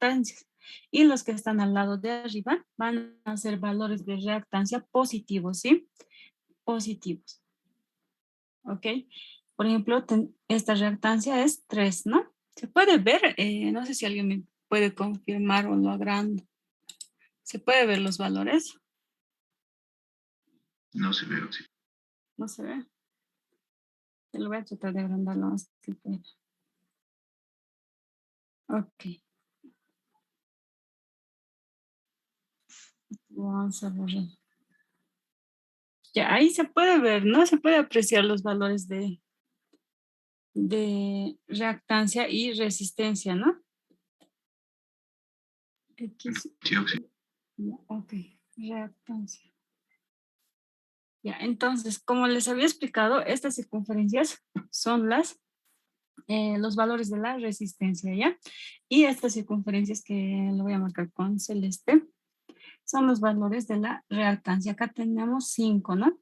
reactancias. Y los que están al lado de arriba van a ser valores de reactancia positivos, ¿sí? Positivos. ¿Ok? Por ejemplo, esta reactancia es 3, ¿no? Se puede ver, no sé si alguien me puede confirmar o lo agrando. ¿Se puede ver los valores? No se ve, sí. No se ve. Te lo voy a tratar de agrandarlo más que pueda. Ok. Vamos a borrar. Ya, ahí se puede ver, ¿no? Se puede apreciar los valores de reactancia y resistencia, ¿no? X. Sí, sí. Ya, ok, reactancia. Ya, entonces, como les había explicado, estas circunferencias son los valores de la resistencia, ¿ya? Y estas circunferencias que lo voy a marcar con celeste son los valores de la reactancia. Acá tenemos 5, ¿no?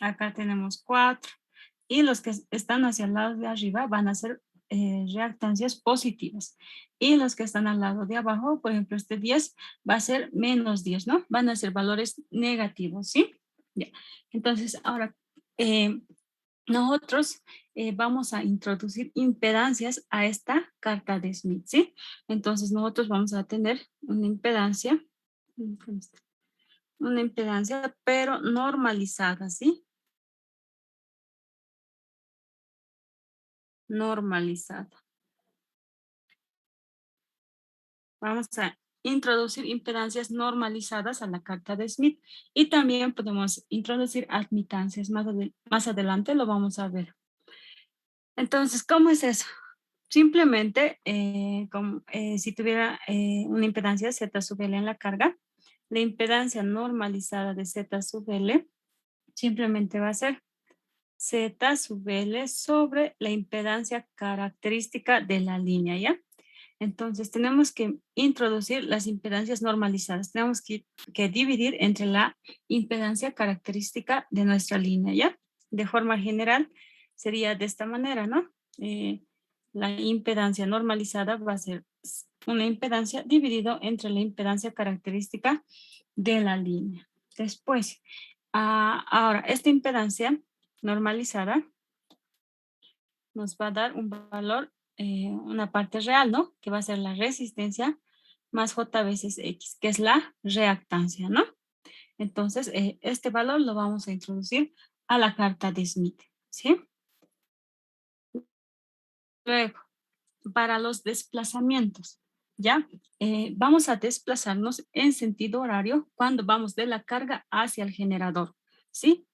Acá tenemos 4. Y los que están hacia el lado de arriba van a ser reactancias positivas. Y los que están al lado de abajo, por ejemplo, este 10 va a ser menos 10, ¿no? Van a ser valores negativos, ¿sí? Ya. Entonces, ahora, nosotros vamos a introducir impedancias a esta carta de Smith, ¿sí? Entonces, nosotros vamos a tener una impedancia, pero normalizada, ¿sí? Normalizada. Vamos a introducir impedancias normalizadas a la carta de Smith y también podemos introducir admitancias. Más adelante lo vamos a ver. Entonces, ¿cómo es eso? Simplemente, si tuviera una impedancia Z sub L en la carga, la impedancia normalizada de Z sub L simplemente va a ser Z sub L sobre la impedancia característica de la línea, ¿ya? Entonces, tenemos que introducir las impedancias normalizadas. Tenemos que dividir entre la impedancia característica de nuestra línea, ¿ya? De forma general, sería de esta manera, ¿no? La impedancia normalizada va a ser una impedancia dividido entre la impedancia característica de la línea. Después, ahora, esta impedancia normalizada nos va a dar un valor, una parte real, ¿no? Que va a ser la resistencia más J veces X, que es la reactancia, ¿no? Entonces, este valor lo vamos a introducir a la carta de Smith, ¿sí? Luego, para los desplazamientos, ¿ya? Vamos a desplazarnos en sentido horario cuando vamos de la carga hacia el generador, ¿sí?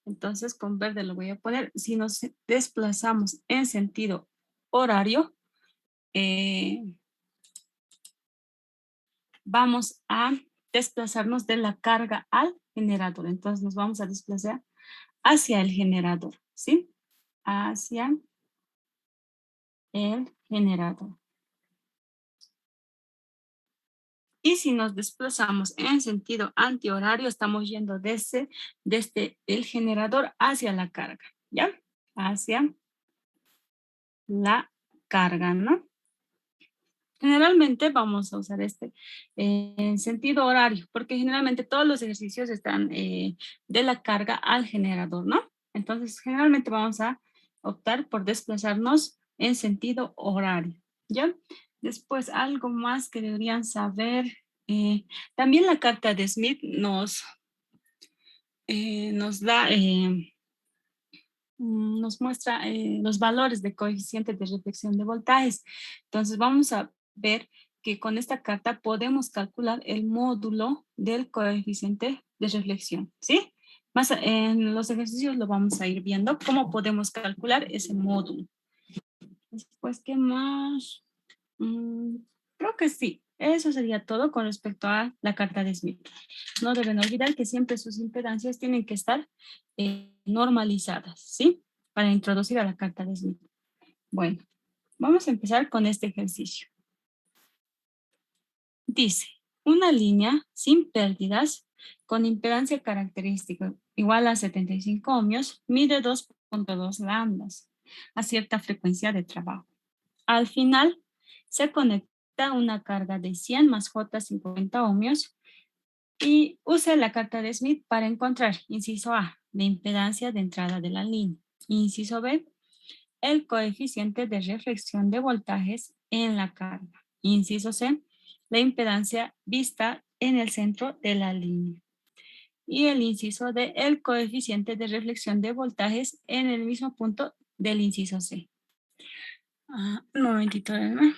Entonces, con verde lo voy a poner. Si nos desplazamos en sentido horario, vamos a desplazarnos de la carga al generador. Entonces, nos vamos a desplazar hacia el generador, ¿sí? Hacia el generador. Y si nos desplazamos en sentido antihorario, estamos yendo desde el generador hacia la carga, ¿ya? Hacia la carga, ¿no? Generalmente vamos a usar en sentido horario, porque generalmente todos los ejercicios están de la carga al generador, ¿no? Entonces, generalmente vamos a optar por desplazarnos en sentido horario, ¿ya? Después, algo más que deberían saber. También la carta de Smith nos muestra los valores de coeficiente de reflexión de voltajes. Entonces vamos a ver que con esta carta podemos calcular el módulo del coeficiente de reflexión, ¿sí? Más en los ejercicios lo vamos a ir viendo cómo podemos calcular ese módulo. Después, ¿qué más? Creo que sí. Eso sería todo con respecto a la carta de Smith. No deben olvidar que siempre sus impedancias tienen que estar normalizadas, ¿sí? Para introducir a la carta de Smith. Bueno, vamos a empezar con este ejercicio. Dice, una línea sin pérdidas con impedancia característica igual a 75 ohmios mide 2.2 lambdas a cierta frecuencia de trabajo. Al final, se conecta una carga de 100 más J 50 ohmios y use la carta de Smith para encontrar, inciso A, la impedancia de entrada de la línea. Inciso B, el coeficiente de reflexión de voltajes en la carga. Inciso C, la impedancia vista en el centro de la línea. Y el inciso D, el coeficiente de reflexión de voltajes en el mismo punto del inciso C. Un momentito, ¿verdad?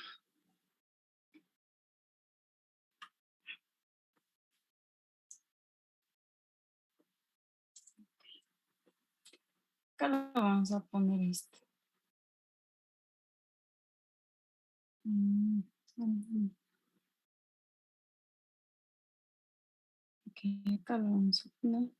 Acá lo vamos a poner esto. Ok, acá lo vamos a poner.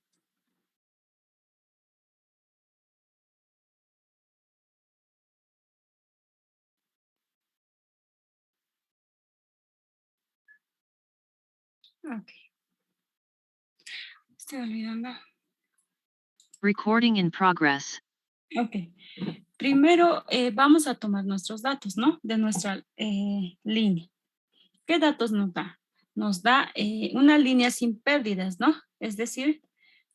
Ok. Estoy olvidando. Recording in progress. Ok. Primero vamos a tomar nuestros datos, ¿no? De nuestra línea. ¿Qué datos nos da? Nos da una línea sin pérdidas, ¿no? Es decir,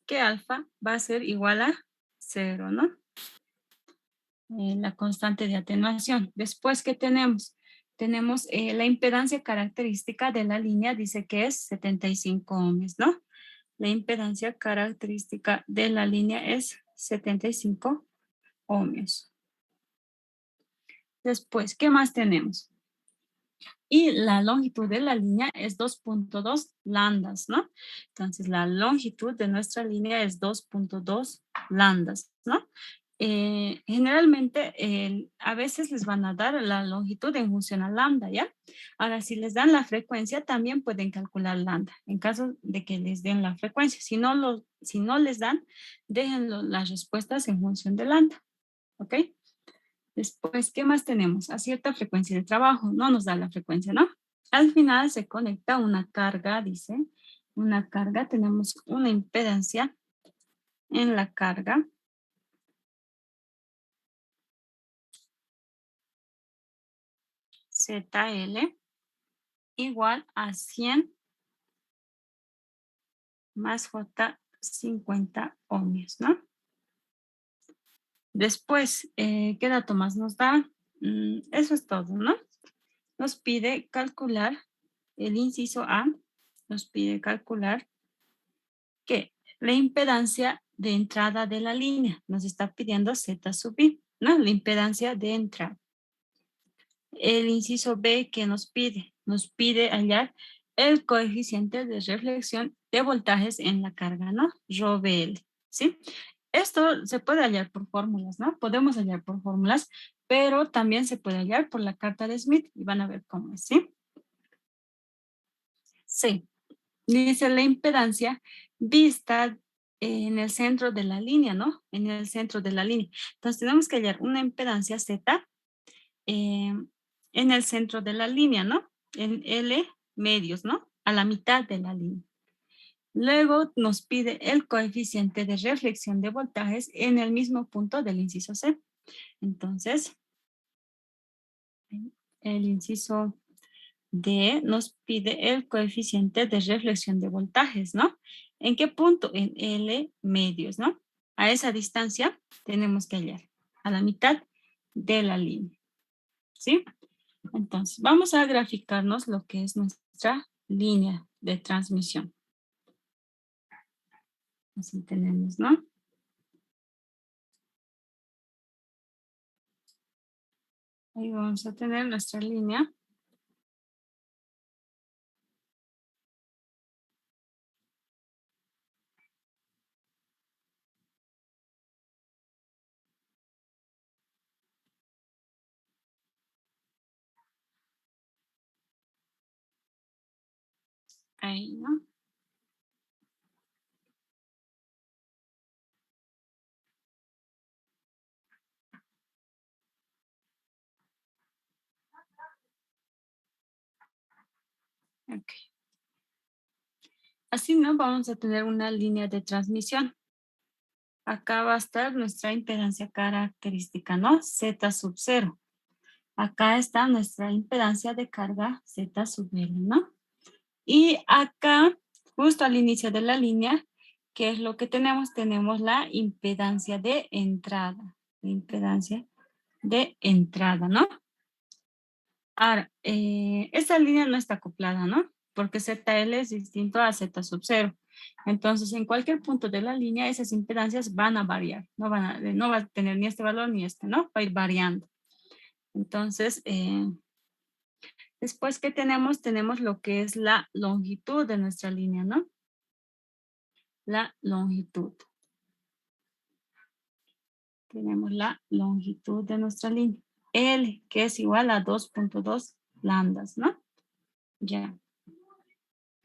que alfa va a ser igual a 0, ¿no? La constante de atenuación. Después, ¿qué tenemos? Tenemos la impedancia característica de la línea, dice que es 75 ohms, ¿no? La impedancia característica de la línea es 75 ohmios. Después, ¿qué más tenemos? Y la longitud de la línea es 2.2 lambdas, ¿no? Entonces, la longitud de nuestra línea es 2.2 lambdas, ¿no? Generalmente, a veces les van a dar la longitud en función a lambda, ¿ya? Ahora, si les dan la frecuencia, también pueden calcular lambda, en caso de que les den la frecuencia. Si no les dan, déjenlo las respuestas en función de lambda, ¿ok? Después, ¿qué más tenemos? A cierta frecuencia de trabajo, no nos da la frecuencia, ¿no? Al final se conecta una carga, dice, una carga, tenemos una impedancia en la carga. ZL igual a 100 más J 50 ohmios, ¿no? Después, ¿qué dato más nos da? Eso es todo, ¿no? Nos pide calcular el inciso A, nos pide calcular que la impedancia de entrada de la línea nos está pidiendo Z sub I, ¿no? La impedancia de entrada. El inciso B que nos pide hallar el coeficiente de reflexión de voltajes en la carga, ¿no? Rho VL, ¿sí? Esto se puede hallar por fórmulas, ¿no? Podemos hallar por fórmulas, pero también se puede hallar por la carta de Smith y van a ver cómo es, ¿sí? Sí. Dice la impedancia vista en el centro de la línea, ¿no? En el centro de la línea. Entonces tenemos que hallar una impedancia Z eh, en el centro de la línea, ¿no? En L medios, ¿no? A la mitad de la línea. Luego nos pide el coeficiente de reflexión de voltajes en el mismo punto del inciso C. Entonces, el inciso D nos pide el coeficiente de reflexión de voltajes, ¿no? ¿En qué punto? En L medios, ¿no? A esa distancia tenemos que hallar a la mitad de la línea, ¿sí? Entonces, vamos a graficarnos lo que es nuestra línea de transmisión. Así tenemos, ¿no? Ahí vamos a tener nuestra línea. Ahí, ¿no? Ok. Así, ¿no? Vamos a tener una línea de transmisión. Acá va a estar nuestra impedancia característica, ¿no? Z sub 0. Acá está nuestra impedancia de carga Z sub L, ¿no? Y acá, justo al inicio de la línea, ¿qué es lo que tenemos? Tenemos la impedancia de entrada. La impedancia de entrada, ¿no? Ahora, esta línea no está acoplada, ¿no? Porque ZL es distinto a Z sub 0. Entonces, en cualquier punto de la línea, esas impedancias van a variar. No va a tener ni este valor ni este, ¿no? Va a ir variando. Entonces, después que tenemos, tenemos lo que es la longitud de nuestra línea, ¿no? La longitud. Tenemos la longitud de nuestra línea. L, que es igual a 2.2 lambdas, ¿no? Ya.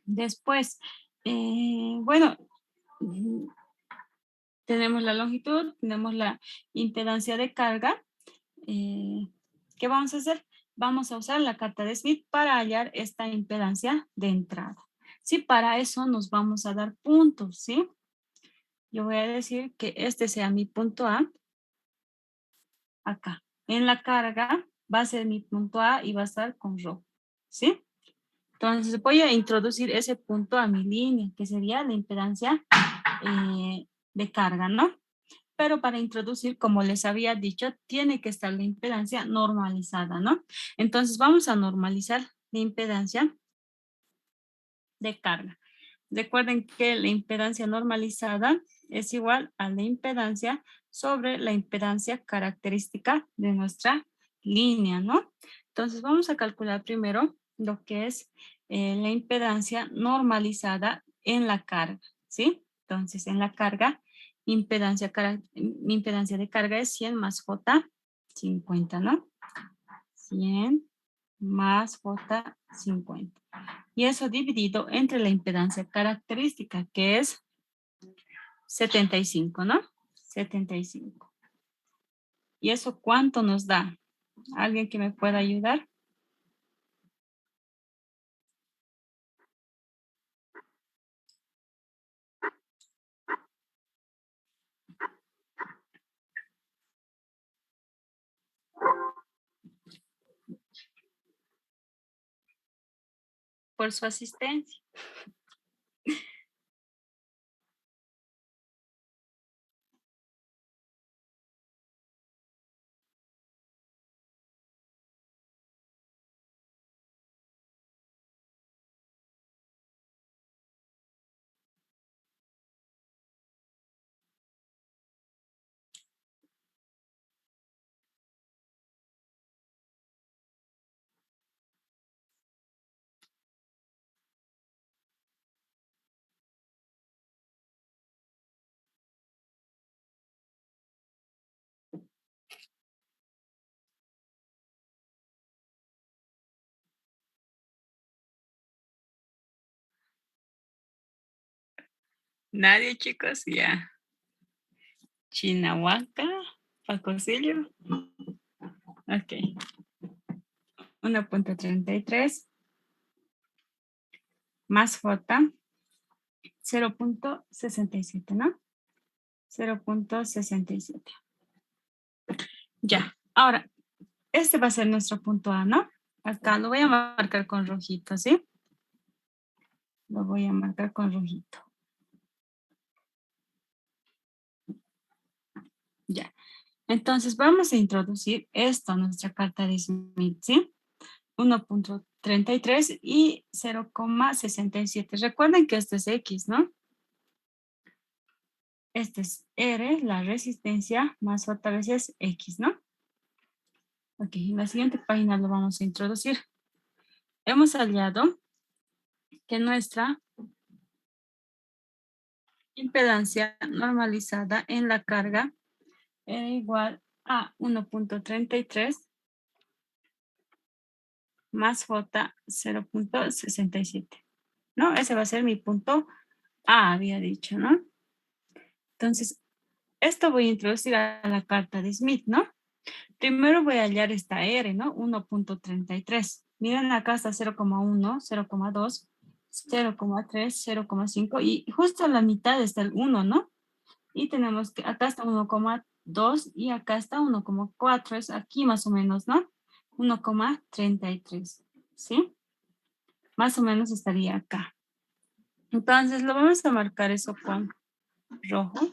Después, bueno, tenemos la longitud, tenemos la impedancia de carga. ¿Qué vamos a hacer? Vamos a usar la carta de Smith para hallar esta impedancia de entrada. Sí, para eso nos vamos a dar puntos, ¿sí? Yo voy a decir que este sea mi punto A, acá. En la carga va a ser mi punto A y va a estar con rojo, ¿sí? Entonces voy a introducir ese punto a mi línea, que sería la impedancia de carga, ¿no? Pero para introducir, como les había dicho, tiene que estar la impedancia normalizada, ¿no? Entonces vamos a normalizar la impedancia de carga. Recuerden que la impedancia normalizada es igual a la impedancia sobre la impedancia característica de nuestra línea, ¿no? Entonces vamos a calcular primero lo que es la impedancia normalizada en la carga, ¿sí? Entonces en la carga, mi impedancia de carga es 100 más J 50, ¿no? 100 más J 50. Y eso dividido entre la impedancia característica, que es 75, ¿no? 75. ¿Y eso cuánto nos da? ¿Alguien que me pueda ayudar? Por su asistencia. Nadie, chicos, ya. Chinahuaca, Pacosillo. Ok. 1.33 más J 0.67, ¿no? 0.67. Ya. Ahora, este va a ser nuestro punto A, ¿no? Acá lo voy a marcar con rojito, ¿sí? Lo voy a marcar con rojito. Ya. Entonces vamos a introducir esto a nuestra carta de Smith, ¿sí? 1.33 y 0.67. Recuerden que este es X, ¿no? Este es R, la resistencia, más otra vez es X, ¿no? Ok, en la siguiente página lo vamos a introducir. Hemos hallado que nuestra impedancia normalizada en la carga era igual a 1.33 más J 0.67, ¿no? Ese va a ser mi punto A, había dicho, ¿no? Entonces, esto voy a introducir a la carta de Smith, ¿no? Primero voy a hallar esta R, ¿no? 1.33. Miren, acá está 0,1, 0,2, 0,3, 0,5 y justo a la mitad está el 1, ¿no? Y tenemos que acá está 1,2 y acá está 1,4, es aquí más o menos, ¿no? 1,33, ¿sí? Más o menos estaría acá. Entonces, lo vamos a marcar eso con rojo.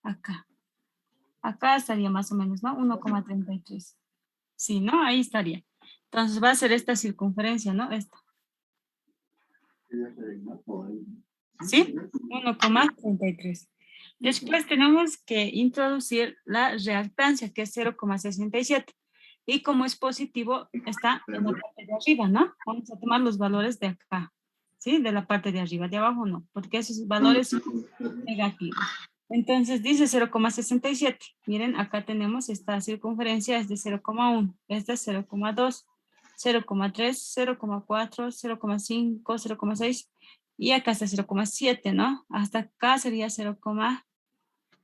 Acá. Acá estaría más o menos, ¿no? 1,33. Sí, ¿no? Ahí estaría. Entonces va a ser esta circunferencia, ¿no? Esta. ¿Sí? 1,33. Después tenemos que introducir la reactancia, que es 0,67. Y como es positivo, está en la parte de arriba, ¿no? Vamos a tomar los valores de acá, ¿sí? De la parte de arriba, de abajo no, porque esos valores son negativos. Entonces dice 0,67. Miren, acá tenemos esta circunferencia, es de 0,1, esta es 0,2, 0,3, 0,4, 0,5, 0,6 y acá está 0,7, ¿no? Hasta acá sería 0,6,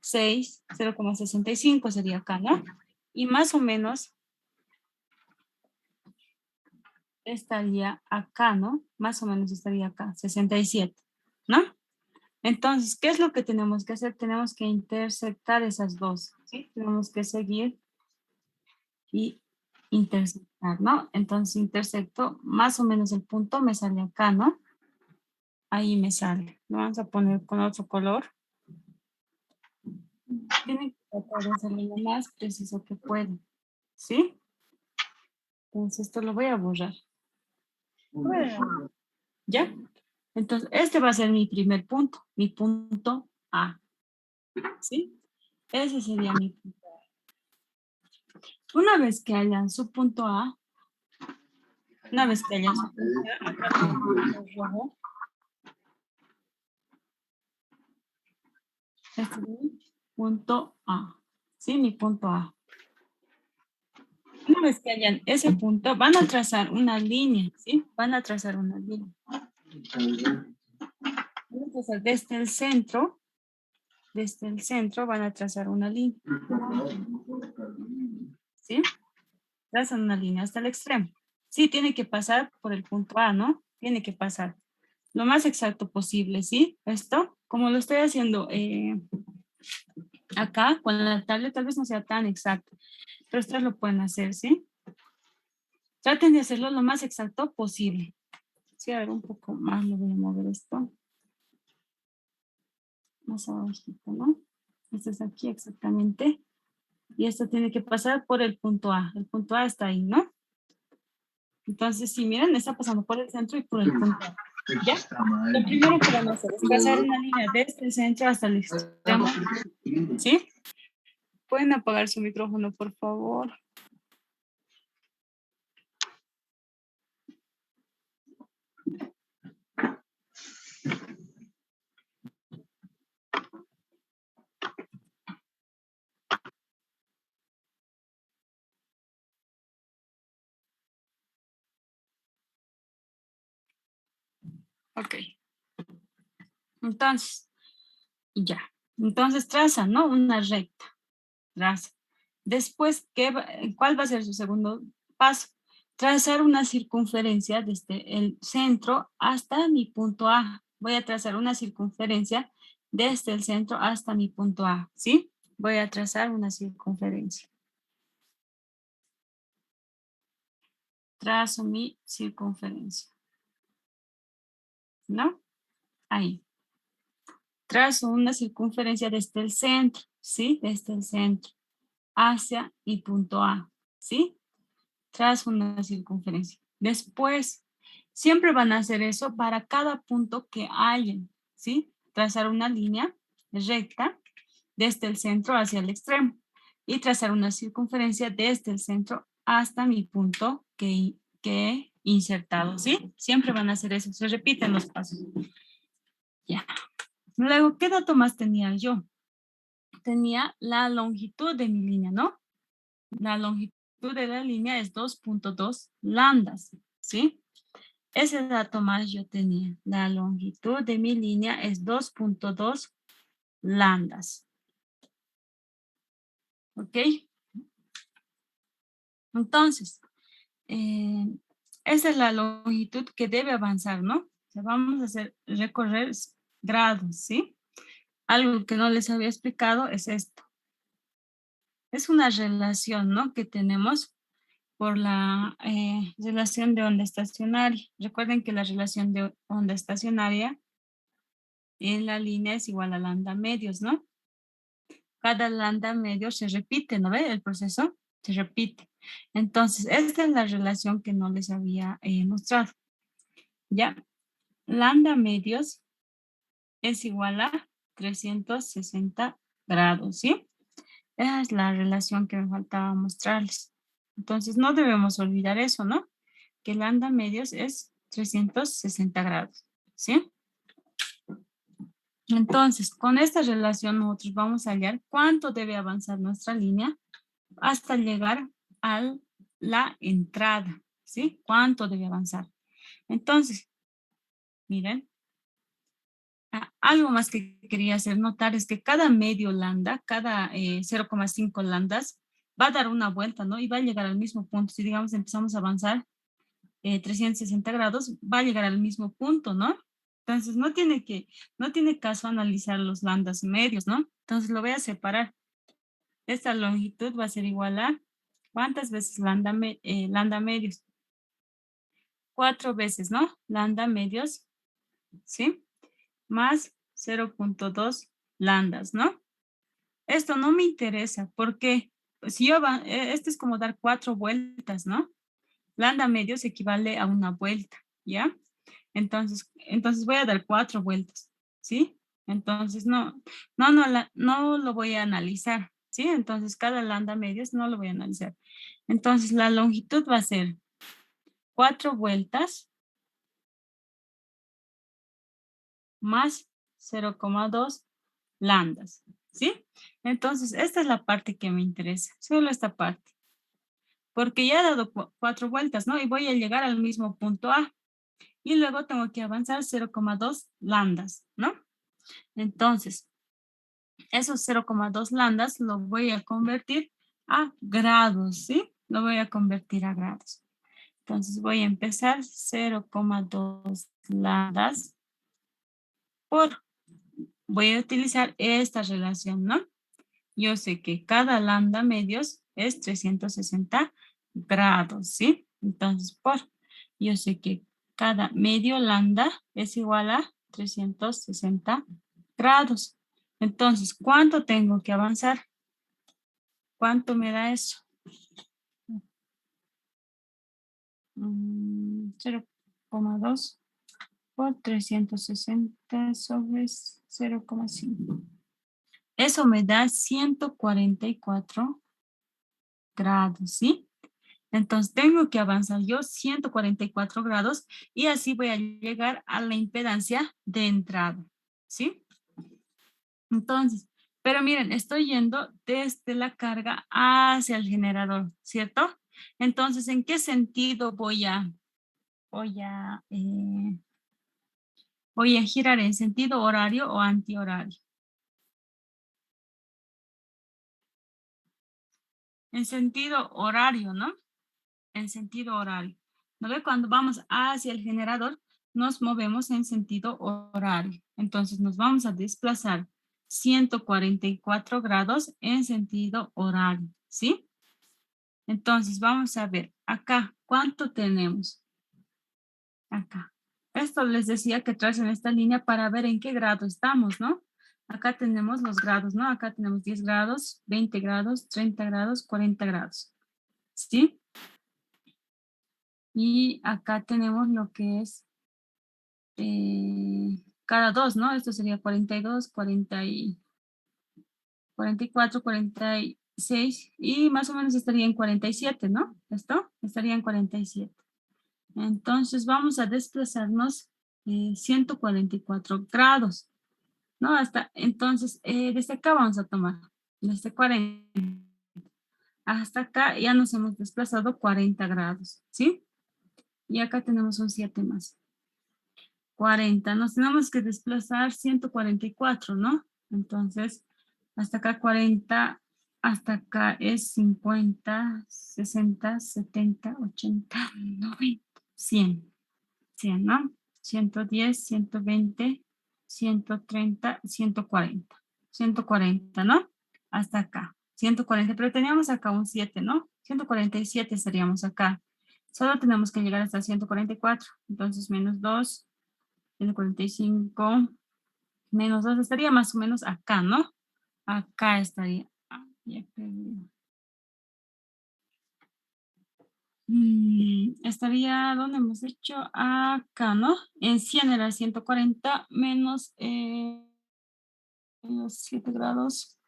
0,65 sería acá, ¿no? Y más o menos estaría acá, ¿no? Más o menos estaría acá, 67, ¿no? Entonces, ¿qué es lo que tenemos que hacer? Tenemos que intersectar esas dos, ¿sí? Tenemos que seguir y intersectar, ¿no? Entonces, intersecto, más o menos el punto me sale acá, ¿no? Ahí me sale. Lo vamos a poner con otro color. Tienen que tratar de hacerlo lo más preciso que pueden, ¿sí? Entonces, esto lo voy a borrar. ¿Ya? Entonces, este va a ser mi primer punto, mi punto A, ¿sí? Ese sería mi punto A. Una vez que hayan su punto A, una vez que hayan su punto A, acá lo voy a poner rojo. Este es mi punto A, ¿sí? Mi punto A. Una vez que hayan ese punto, van a trazar una línea, ¿sí? Van a trazar una línea. Van a trazar desde el centro van a trazar una línea, ¿sí? Trazan una línea hasta el extremo. Sí, tiene que pasar por el punto A, ¿no? Tiene que pasar lo más exacto posible, ¿sí? Esto, como lo estoy haciendo acá con la tablet, tal vez no sea tan exacto, pero ustedes lo pueden hacer, ¿sí? Traten de hacerlo lo más exacto posible. Sí, a ver, un poco más lo voy a mover esto. Más abajito, ¿no? Esto es aquí exactamente. Y esto tiene que pasar por el punto A. El punto A está ahí, ¿no? Entonces, si miren, está pasando por el centro y por el punto A. ¿Ya? Lo primero que van a hacer es trazar una línea desde el centro hasta el extremo. ¿Sí? ¿Pueden apagar su micrófono, por favor? Ok. Entonces, ya. Entonces traza, ¿no? Una recta. Traza. Después, ¿cuál va a ser su segundo paso? Trazar una circunferencia desde el centro hasta mi punto A. Voy a trazar una circunferencia desde el centro hasta mi punto A, ¿sí? Voy a trazar una circunferencia. Trazo mi circunferencia, ¿no? Ahí. Trazo una circunferencia desde el centro, ¿sí? Desde el centro hacia mi punto A, ¿sí? Trazo una circunferencia. Después, siempre van a hacer eso para cada punto que hayan, ¿sí? Trazar una línea recta desde el centro hacia el extremo y trazar una circunferencia desde el centro hasta mi punto que he insertado, ¿sí? Siempre van a hacer eso, se repiten los pasos. Ya. Luego, ¿qué dato más tenía yo? Tenía la longitud de mi línea, ¿no? La longitud de la línea es 2,2 lambdas, ¿sí? Ese dato más yo tenía. La longitud de mi línea es 2,2 lambdas. ¿Ok? Entonces, esa es la longitud que debe avanzar, ¿no? O sea, vamos a hacer recorrer grados, ¿sí? Algo que no les había explicado es esto. Es una relación, ¿no? Que tenemos por la relación de onda estacionaria. Recuerden que la relación de onda estacionaria en la línea es igual a lambda medios, ¿no? Cada lambda medio se repite, ¿no ve? El proceso se repite. Entonces, esta es la relación que no les había mostrado. Ya, lambda medios es igual a 360 grados, ¿sí? Esa es la relación que me faltaba mostrarles. Entonces, no debemos olvidar eso, ¿no? Que lambda medios es 360 grados, ¿sí? Entonces, con esta relación nosotros vamos a hallar cuánto debe avanzar nuestra línea hasta llegar a la entrada, ¿sí? ¿Cuánto debe avanzar? Entonces, miren, algo más que quería hacer notar es que cada medio lambda, cada 0,5 lambdas, va a dar una vuelta, ¿no? Y va a llegar al mismo punto. Si, digamos, empezamos a avanzar 360 grados, va a llegar al mismo punto, ¿no? Entonces, no tiene caso analizar los lambdas medios, ¿no? Entonces, lo voy a separar. Esta longitud va a ser igual a, ¿cuántas veces lambda medios? 4 veces, ¿no? Lambda medios, ¿sí? Más 0,2 lambdas, ¿no? Esto no me interesa porque si yo esto es como dar 4 vueltas, ¿no? Lambda medios equivale a una vuelta, ¿ya? Entonces voy a dar 4 vueltas, ¿sí? Entonces no lo voy a analizar, ¿sí? Entonces cada lambda medios no lo voy a analizar. Entonces la longitud va a ser 4 vueltas más 0,2 lambdas, ¿sí? Entonces esta es la parte que me interesa, solo esta parte, porque ya he dado 4 vueltas, ¿no? Y voy a llegar al mismo punto A. Y luego tengo que avanzar 0,2 lambdas, ¿no? Entonces, esos 0,2 lambdas lo voy a convertir a grados, ¿sí? Lo voy a convertir a grados. Entonces voy a empezar 0,2 lambdas voy a utilizar esta relación, ¿no? Yo sé que cada lambda medios es 360 grados, ¿sí? Entonces, yo sé que cada medio lambda es igual a 360 grados. Entonces, ¿cuánto tengo que avanzar? ¿Cuánto me da eso? 0,2 por 360 sobre 0,5. Eso me da 144 grados, ¿sí? Entonces tengo que avanzar yo 144 grados y así voy a llegar a la impedancia de entrada, ¿sí? Entonces, pero miren, estoy yendo desde la carga hacia el generador, ¿cierto? Entonces, ¿en qué sentido voy a girar? ¿En sentido horario o antihorario? En sentido horario, ¿no? En sentido horario. ¿No ve? Cuando vamos hacia el generador, nos movemos en sentido horario. Entonces nos vamos a desplazar 144 grados en sentido horario, ¿sí? Entonces vamos a ver acá, ¿cuánto tenemos? Acá. Esto les decía que tracen esta línea para ver en qué grado estamos, ¿no? Acá tenemos los grados, ¿no? Acá tenemos 10 grados, 20 grados, 30 grados, 40 grados, ¿sí? Y acá tenemos lo que es cada dos, ¿no? Esto sería 42, 44, 46 y más o menos estaría en 47, ¿no? ¿Esto? Estaría en 47. Entonces vamos a desplazarnos 144 grados, ¿no? Entonces, desde acá vamos a tomar, desde 40 hasta acá ya nos hemos desplazado 40 grados, ¿sí? Y acá tenemos un 7 más. 40, nos tenemos que desplazar 144, ¿no? Entonces, hasta acá 40, hasta acá es 50, 60, 70, 80, 90, 100, 100, ¿no? 110, 120, 130, 140, 140, ¿no? Hasta acá. 140, pero teníamos acá un 7, ¿no? 147 estaríamos acá. Solo tenemos que llegar hasta 144. Entonces, menos 2, 145, menos 2, estaría más o menos acá, ¿no? Acá estaría. Ah, ya perdí. Estaría, ¿dónde hemos hecho? Acá, ¿no? En 100 era 140 menos los 7 grados,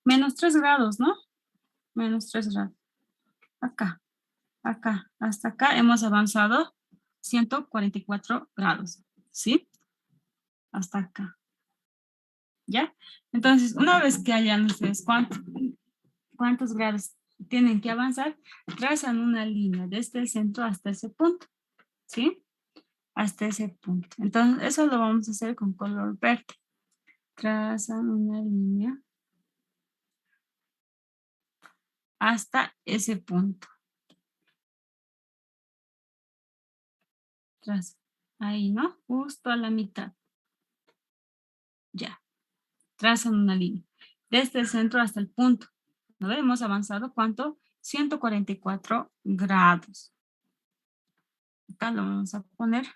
menos 3 grados, ¿no? Menos 3 grados. Acá, acá, hasta acá hemos avanzado 144 grados, ¿sí? Hasta acá, ¿ya? Entonces, una vez que hayan ustedes cuántos grados tienen que avanzar, trazan una línea desde el centro hasta ese punto, ¿sí? Hasta ese punto. Entonces, eso lo vamos a hacer con color verde. Trazan una línea hasta ese punto. Trazan. Ahí, ¿no? Justo a la mitad. Ya. Trazan una línea. Desde el centro hasta el punto. ¿No? Hemos avanzado, ¿cuánto? 144 grados. Acá lo vamos a poner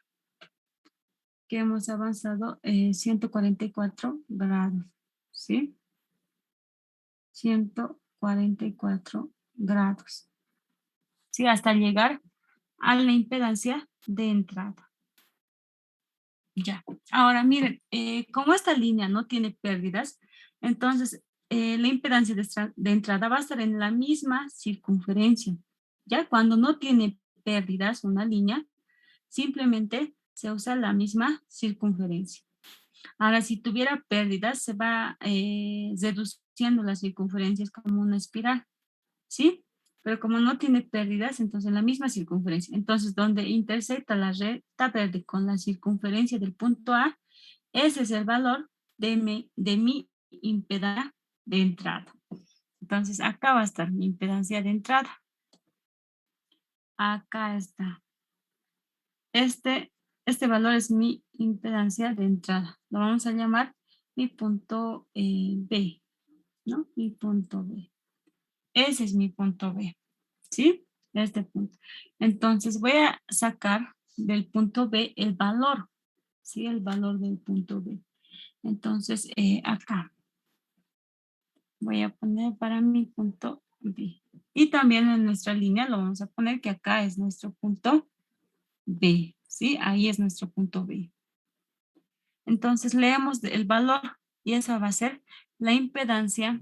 que hemos avanzado 144 grados. ¿Sí? 144 grados. ¿Sí? Hasta llegar a la impedancia de entrada. Ya. Ahora miren, como esta línea no tiene pérdidas, entonces la impedancia de entrada va a estar en la misma circunferencia. Ya cuando no tiene pérdidas una línea, simplemente se usa la misma circunferencia. Ahora, si tuviera pérdidas, se va reduciendo las circunferencias como una espiral. ¿Sí? Pero como no tiene pérdidas, entonces la misma circunferencia. Entonces, donde intersecta la recta verde con la circunferencia del punto A, ese es el valor de mi impedancia de entrada. Entonces, acá va a estar mi impedancia de entrada. Acá está. Este valor es mi impedancia de entrada. Lo vamos a llamar mi punto B, ¿no? Mi punto B. Ese es mi punto B. ¿Sí? Este punto. Entonces voy a sacar del punto B el valor, ¿sí? El valor del punto B. Entonces acá voy a poner para mi punto B. Y también en nuestra línea lo vamos a poner que acá es nuestro punto B, ¿sí? Ahí es nuestro punto B. Entonces leemos el valor y esa va a ser la impedancia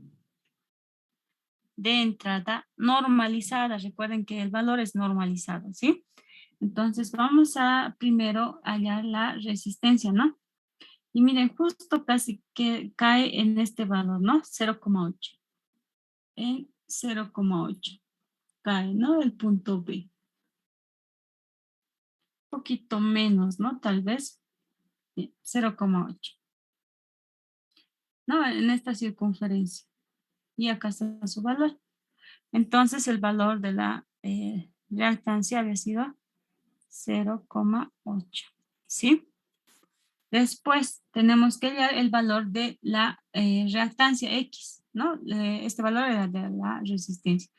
de entrada normalizada. Recuerden que el valor es normalizado, ¿sí? Entonces vamos a primero hallar la resistencia, ¿no? Y miren, justo casi que cae en este valor, ¿no? 0,8. En 0,8 cae, ¿no? El punto B. Un poquito menos, ¿no? Tal vez 0,8. ¿No? En esta circunferencia. Y acá está su valor. Entonces el valor de la reactancia había sido 0,8. ¿Sí? Después tenemos que hallar el valor de la reactancia X, ¿no? Este valor era de la resistencia.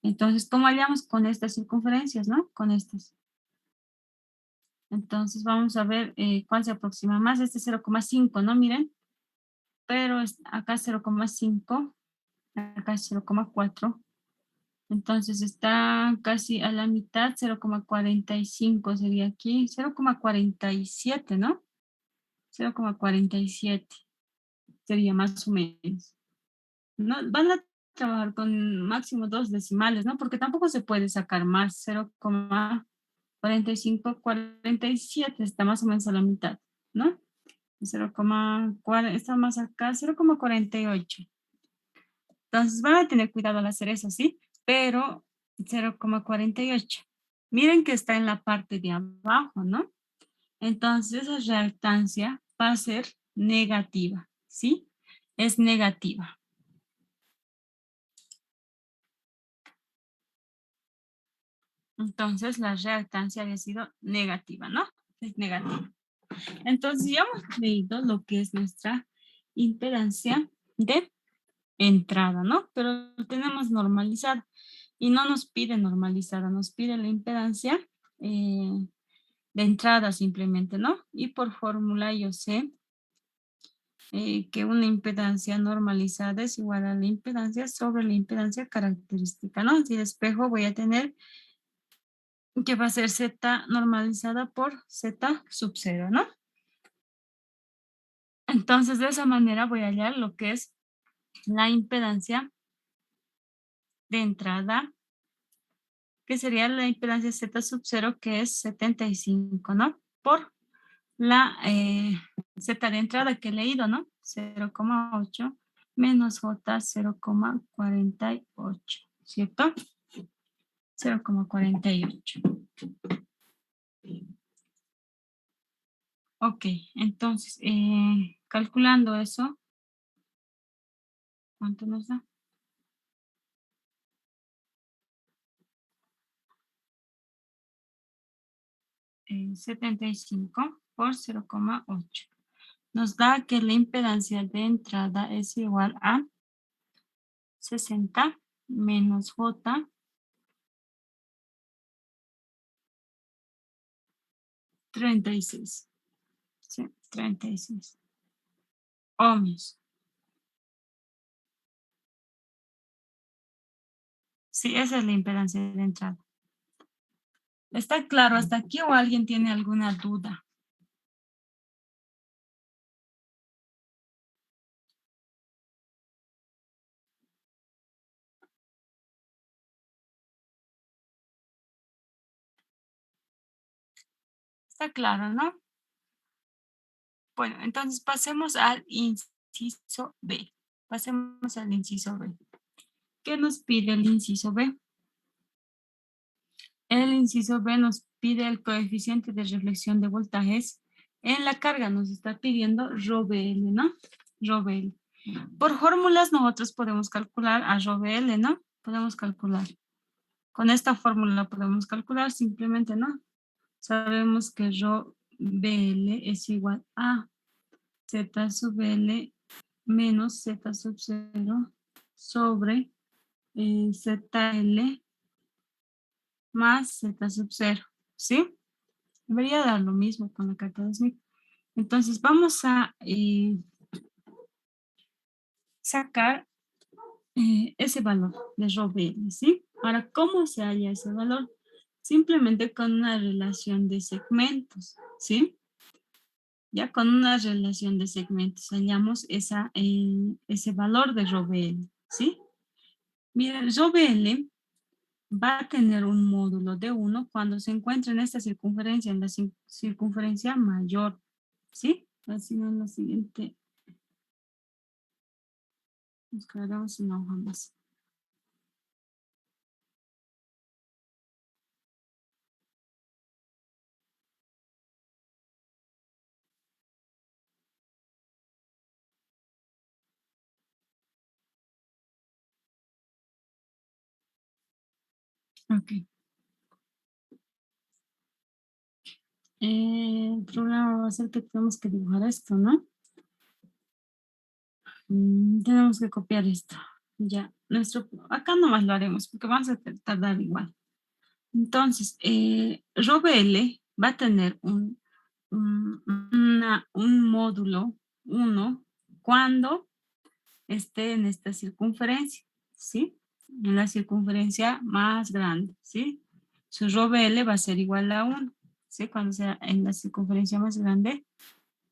Entonces, ¿cómo hallamos con estas circunferencias, no? Con estas. Entonces, vamos a ver cuál se aproxima más. Este 0,5, ¿no? Miren. Pero acá 0,5, acá 0,4. Entonces, está casi a la mitad, 0,45 sería aquí. 0,47, ¿no? 0,47. Sería más o menos. ¿No? Van a trabajar con máximo 2 decimales, ¿no? Porque tampoco se puede sacar más, 0,45, 47, está más o menos a la mitad, ¿no? 0,4, está más acá, 0,48. Entonces van a tener cuidado al hacer eso, ¿sí? Pero 0,48. Miren que está en la parte de abajo, ¿no? Entonces esa reactancia va a ser negativa, ¿sí? Es negativa. Entonces la reactancia había sido negativa, ¿no? Es negativa. Entonces ya hemos leído lo que es nuestra impedancia de entrada, ¿no? Pero tenemos normalizada y no nos pide normalizada, nos pide la impedancia de entrada simplemente, ¿no? Y por fórmula yo sé que una impedancia normalizada es igual a la impedancia sobre la impedancia característica, ¿no? Si espejo voy a tener que va a ser Z normalizada por Z sub 0, ¿no? Entonces, de esa manera voy a hallar lo que es la impedancia de entrada, que sería la impedancia Z sub 0, que es 75, ¿no? Por la Z de entrada que he leído, ¿no? 0,8 menos J 0,48, ¿cierto? 0,48. Ok, entonces, calculando eso, ¿cuánto nos da? 75 por 0,8. Nos da que la impedancia de entrada es igual a 60 menos J 36. Sí, 36 ohmios. Sí, esa es la impedancia de entrada. ¿Está claro hasta aquí o alguien tiene alguna duda? Está claro, ¿no? Bueno, entonces pasemos al inciso B. Pasemos al inciso B. ¿Qué nos pide el inciso B? El inciso B nos pide el coeficiente de reflexión de voltajes en la carga. Nos está pidiendo ρBL, ¿no? ρBL. Por fórmulas nosotros podemos calcular a ρBL, ¿no? Podemos calcular. Con esta fórmula podemos calcular simplemente, ¿no? Sabemos que ρBL es igual a Z sub L menos Z sub 0 sobre ZL más Z sub 0, ¿sí? Debería dar lo mismo con la carta de Smith. Entonces vamos a sacar ese valor de ρBL, ¿sí? Ahora, ¿cómo se halla ese valor? Simplemente con una relación de segmentos, ¿sí? Ya con una relación de segmentos hallamos ese valor de ρBL, ¿sí? Mira, ρBL va a tener un módulo de 1 cuando se encuentra en esta circunferencia, en la circunferencia mayor, ¿sí? Así en la siguiente, nos quedamos una hoja más. Ok. El problema va a ser que tenemos que dibujar esto, ¿no? Tenemos que copiar esto. Ya, acá nomás lo haremos porque vamos a tardar igual. Entonces, ρBL va a tener un módulo 1 cuando esté en esta circunferencia, ¿sí? En la circunferencia más grande, ¿sí? Su ρBL va a ser igual a 1, ¿sí? Cuando sea en la circunferencia más grande,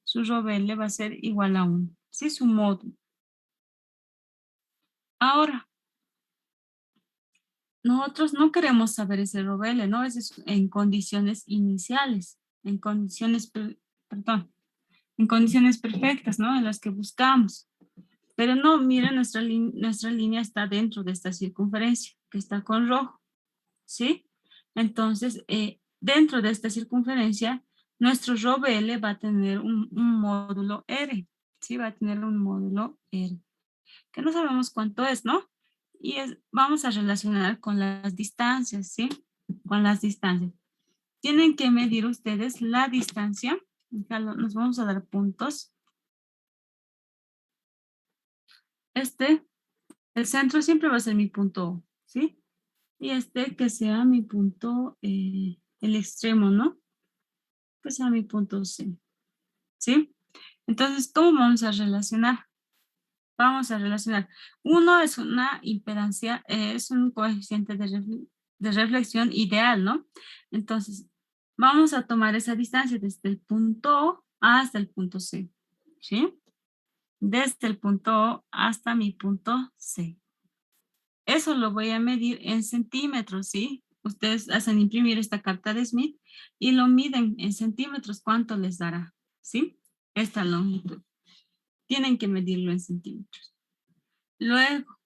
su ρBL va a ser igual a 1, ¿sí? Su módulo. Ahora, nosotros no queremos saber ese ρBL, ¿no? Es en condiciones iniciales, en condiciones, perdón, en condiciones perfectas, ¿no? En las que buscamos. Pero no, mira, nuestra línea está dentro de esta circunferencia, que está con rojo, ¿sí? Entonces, dentro de esta circunferencia, nuestro ρBL va a tener un módulo R, ¿sí? Va a tener un módulo R, que no sabemos cuánto es, ¿no? Y vamos a relacionar con las distancias, ¿sí? Con las distancias. Tienen que medir ustedes la distancia. Nos vamos a dar puntos. Este El centro siempre va a ser mi punto O, ¿sí? Y este que sea mi punto, el extremo, ¿no? Que sea mi punto C, ¿sí? Entonces, ¿cómo vamos a relacionar? Vamos a relacionar. Uno es una impedancia, es un coeficiente de reflexión ideal, ¿no? Entonces, vamos a tomar esa distancia desde el punto O hasta el punto C, ¿sí? Desde el punto O hasta mi punto C. Eso lo voy a medir en centímetros, ¿sí? Ustedes hacen imprimir esta carta de Smith y lo miden en centímetros. ¿Cuánto les dará? ¿Sí? Esta longitud. Tienen que medirlo en centímetros. Luego,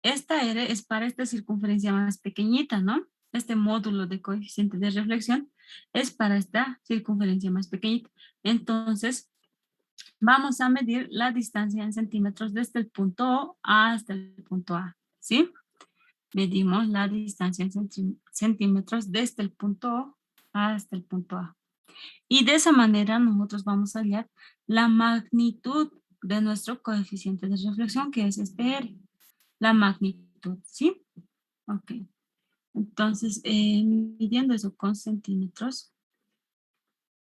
esta R es para esta circunferencia más pequeñita, ¿no? Este módulo de coeficiente de reflexión es para esta circunferencia más pequeñita. Entonces, vamos a medir la distancia en centímetros desde el punto O hasta el punto A, ¿sí? Medimos la distancia en centímetros desde el punto O hasta el punto A. Y de esa manera nosotros vamos a hallar la magnitud de nuestro coeficiente de reflexión, que es este R. La magnitud, ¿sí? Ok. Entonces, midiendo eso con centímetros,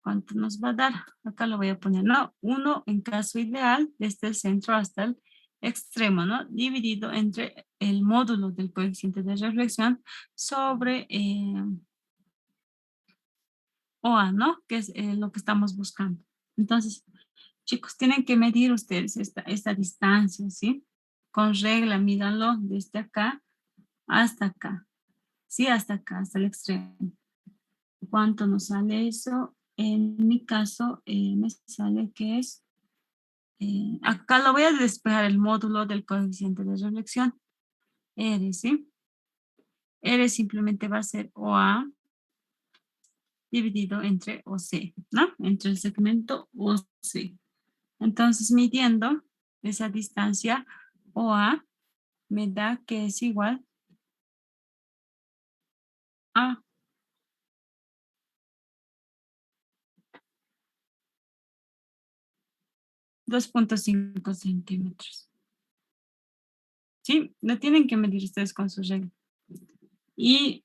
¿cuánto nos va a dar? Acá lo voy a poner, ¿no? 1 en caso ideal, desde el centro hasta el extremo, ¿no? Dividido entre el módulo del coeficiente de reflexión sobre OA, ¿no? Que es lo que estamos buscando. Entonces, chicos, tienen que medir ustedes esta distancia, ¿sí? Con regla, mídanlo desde acá hasta acá. Sí, hasta acá, hasta el extremo. ¿Cuánto nos sale eso? En mi caso, me sale que es, acá lo voy a despejar el módulo del coeficiente de reflexión. R, ¿sí? R simplemente va a ser OA dividido entre OC, ¿no? Entre el segmento OC. Entonces, midiendo esa distancia OA, me da que es igual a 2.5 centímetros. ¿Sí? Lo tienen que medir ustedes con su regla. Y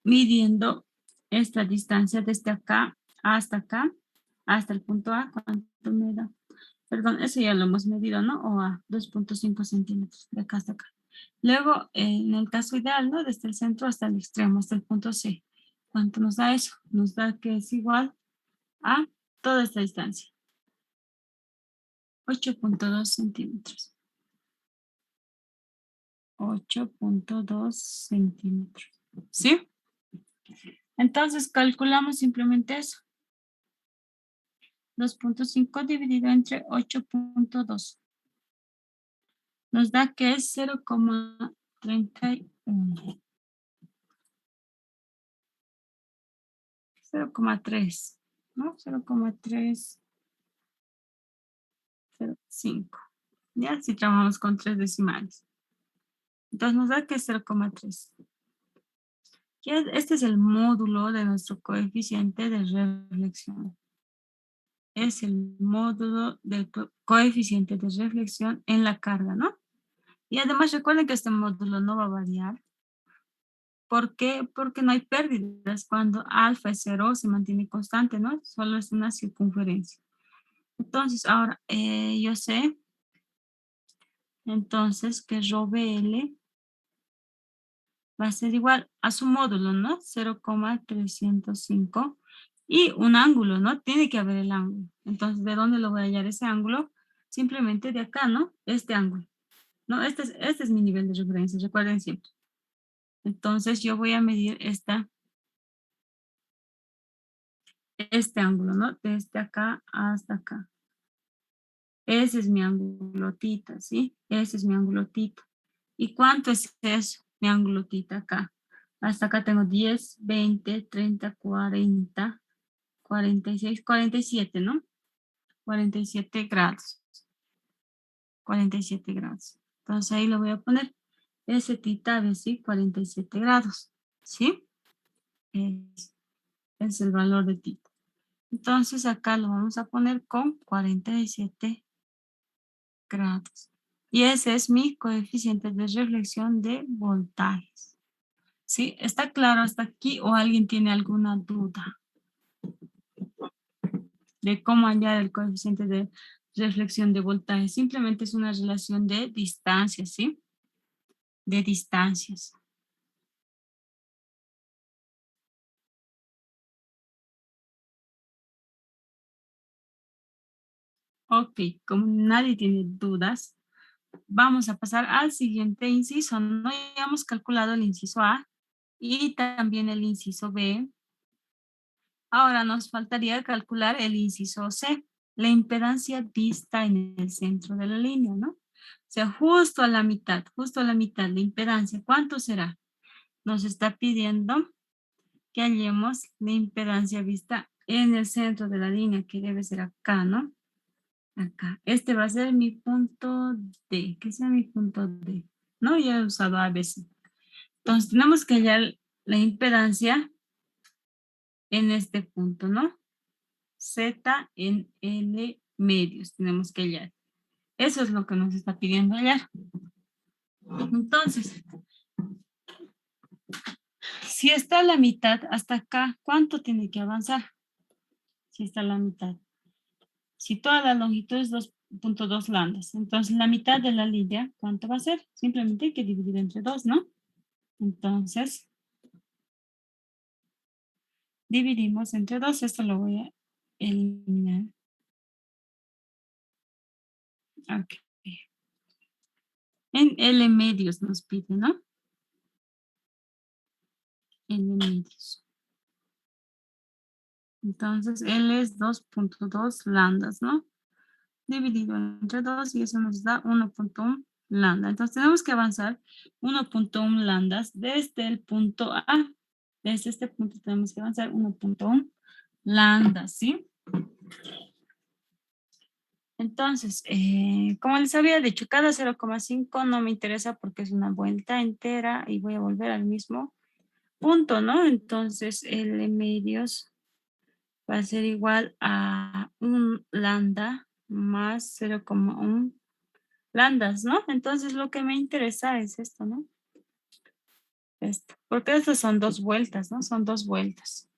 midiendo esta distancia desde acá, hasta el punto A, ¿cuánto me da? Perdón, eso ya lo hemos medido, ¿no? O a 2.5 centímetros, de acá hasta acá. Luego, en el caso ideal, ¿no? Desde el centro hasta el extremo, hasta el punto C. ¿Cuánto nos da eso? Nos da que es igual a toda esta distancia. 8.2 centímetros. 8.2 centímetros. ¿Sí? Entonces, calculamos simplemente eso. 2.5 dividido entre 8.2. Nos da que es 0,31. 0,3, ¿no? 0,305. Ya si trabajamos con 3 decimales. Entonces nos da que es 0,3. Este es el módulo de nuestro coeficiente de reflexión. Es el módulo del coeficiente de reflexión en la carga, ¿no? Y además recuerden que este módulo no va a variar. ¿Por qué? Porque no hay pérdidas. Cuando alfa es cero se mantiene constante, ¿no? Solo es una circunferencia. Entonces, ahora yo sé entonces que rho BL va a ser igual a su módulo, ¿no? 0,305 y un ángulo, ¿no? Tiene que haber el ángulo. Entonces, ¿de dónde lo voy a hallar ese ángulo? Simplemente de acá, ¿no? Este ángulo. No, este es mi nivel de referencia, recuerden siempre. Entonces, yo voy a medir este ángulo, ¿no? Desde acá hasta acá. Ese es mi ángulo tita, ¿sí? Ese es mi ángulo tita. ¿Y cuánto es eso? Mi ángulo tita acá. Hasta acá tengo 10, 20, 30, 40, 46, 47, ¿no? 47 grados. 47 grados. Entonces ahí lo voy a poner. Ese tita de sí, 47 grados. ¿Sí? Es el valor de tita. Entonces acá lo vamos a poner con 47 grados. Y ese es mi coeficiente de reflexión de voltajes. ¿Sí? ¿Está claro hasta aquí o alguien tiene alguna duda de cómo hallar el coeficiente de reflexión de voltaje? Simplemente es una relación de distancias, ¿sí? De distancias. Ok, como nadie tiene dudas, vamos a pasar al siguiente inciso. No, ya hemos calculado el inciso A y también el inciso B. Ahora nos faltaría calcular el inciso C. La impedancia dista en el centro de la línea, ¿no? O sea, justo a la mitad de impedancia. ¿Cuánto será? Nos está pidiendo que hallemos la impedancia vista en el centro de la línea, que debe ser acá, ¿no? Acá. Este va a ser mi punto D. ¿Qué sea mi punto D? No, ya he usado ABC. Entonces tenemos que hallar la impedancia en este punto, ¿no? Z en L medios tenemos que hallar. Eso es lo que nos está pidiendo hallar. Entonces, si está a la mitad hasta acá, ¿cuánto tiene que avanzar? Si está a la mitad. Si toda la longitud es 2.2 lambdas, entonces la mitad de la línea, ¿cuánto va a ser? Simplemente hay que dividir entre 2, ¿no? Entonces, dividimos entre 2. Esto lo voy a eliminar. Ok. En L medios nos pide, ¿no? L medios. Entonces, L es 2.2 lambdas, ¿no? Dividido entre 2 y eso nos da 1.1 lambda. Entonces, tenemos que avanzar 1.1 lambdas desde el punto A. Desde este punto tenemos que avanzar 1.1 lambda, ¿sí? Entonces, como les había dicho, cada 0,5 no me interesa porque es una vuelta entera y voy a volver al mismo punto, ¿no? Entonces, L medios va a ser igual a un lambda más 0,1 lambdas, ¿no? Entonces, lo que me interesa es esto, ¿no? Esto, porque estas son dos vueltas, ¿no? Son dos vueltas.